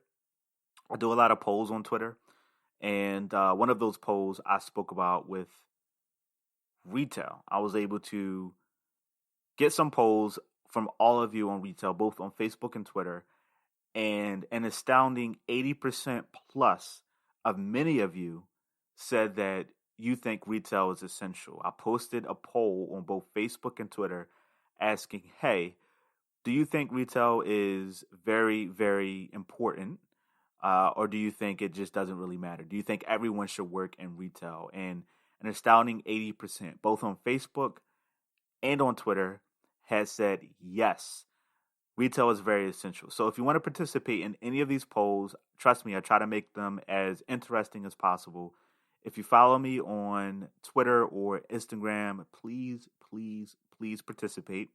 I do a lot of polls on Twitter. And one of those polls I spoke about with retail. I was able to get some polls from all of you on retail, both on Facebook and Twitter. And an astounding 80% plus of many of you said that you think retail is essential. I posted a poll on both Facebook and Twitter asking, hey, do you think retail is very, very important? Or do you think it just doesn't really matter? Do you think everyone should work in retail? And an astounding 80%, both on Facebook and on Twitter, has said yes, retail is very essential. So if you want to participate in any of these polls, trust me, I try to make them as interesting as possible. If you follow me on Twitter or Instagram, please, please, please participate.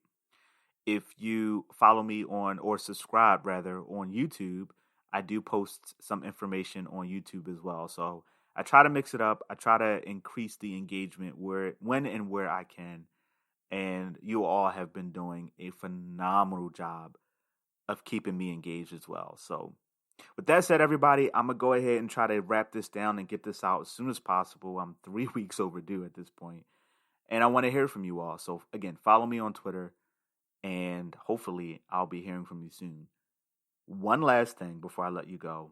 If you follow me on, or subscribe rather, on YouTube, I do post some information on YouTube as well. So I try to mix it up. I try to increase the engagement when and where I can. And you all have been doing a phenomenal job of keeping me engaged as well. So with that said, everybody, I'm going to go ahead and try to wrap this down and get this out as soon as possible. I'm 3 weeks overdue at this point, and I want to hear from you all. So again, follow me on Twitter, and hopefully I'll be hearing from you soon. One last thing before I let you go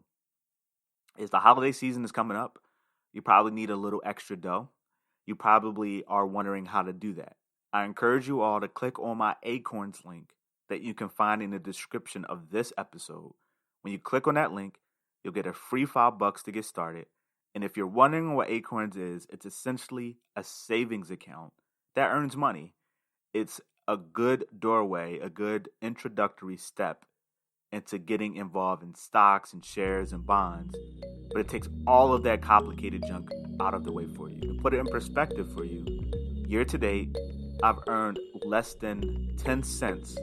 is the holiday season is coming up. You probably need a little extra dough. You probably are wondering how to do that. I encourage you all to click on my Acorns link that you can find in the description of this episode. When you click on that link, you'll get a free $5 to get started. And if you're wondering what Acorns is, it's essentially a savings account that earns money. It's a good doorway, a good introductory step into getting involved in stocks and shares and bonds. But it takes all of that complicated junk out of the way for you. To put it in perspective for you, year to date, I've earned less than 10 cents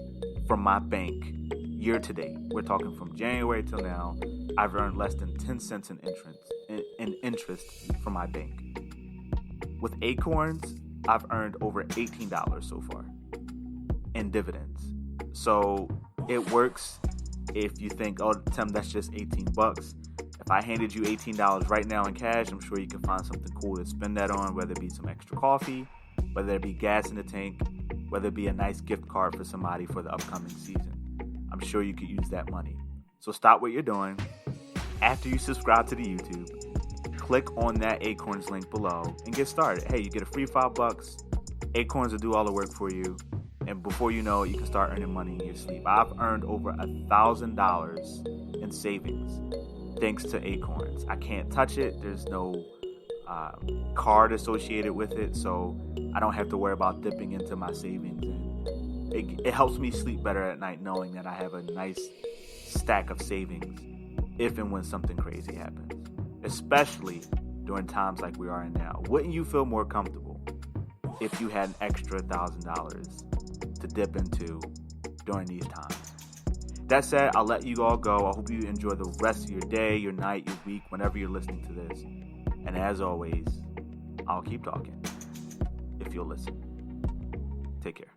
from my bank year to date. We're talking from January till now. I've earned less than 10 cents in interest from my bank. With Acorns, I've earned over $18 so far in dividends. So it works if you think, oh, Tim, that's just $18. If I handed you $18 right now in cash, I'm sure you can find something cool to spend that on, whether it be some extra coffee, whether it be gas in the tank, whether it be a nice gift card for somebody for the upcoming season. I'm sure you could use that money. So stop what you're doing. After you subscribe to the YouTube, click on that Acorns link below and get started. Hey, you get a free $5. Acorns will do all the work for you. And before you know it, you can start earning money in your sleep. I've earned over $1,000 in savings thanks to Acorns. I can't touch it. There's no card associated with it, so I don't have to worry about dipping into my savings. And it helps me sleep better at night knowing that I have a nice stack of savings if and when something crazy happens, especially during times like we are in now. Wouldn't you feel more comfortable if you had an extra $1,000 to dip into during these times? That said, I'll let you all go. I hope you enjoy the rest of your day, your night, your week, whenever you're listening to this. And as always, I'll keep talking if you'll listen. Take care.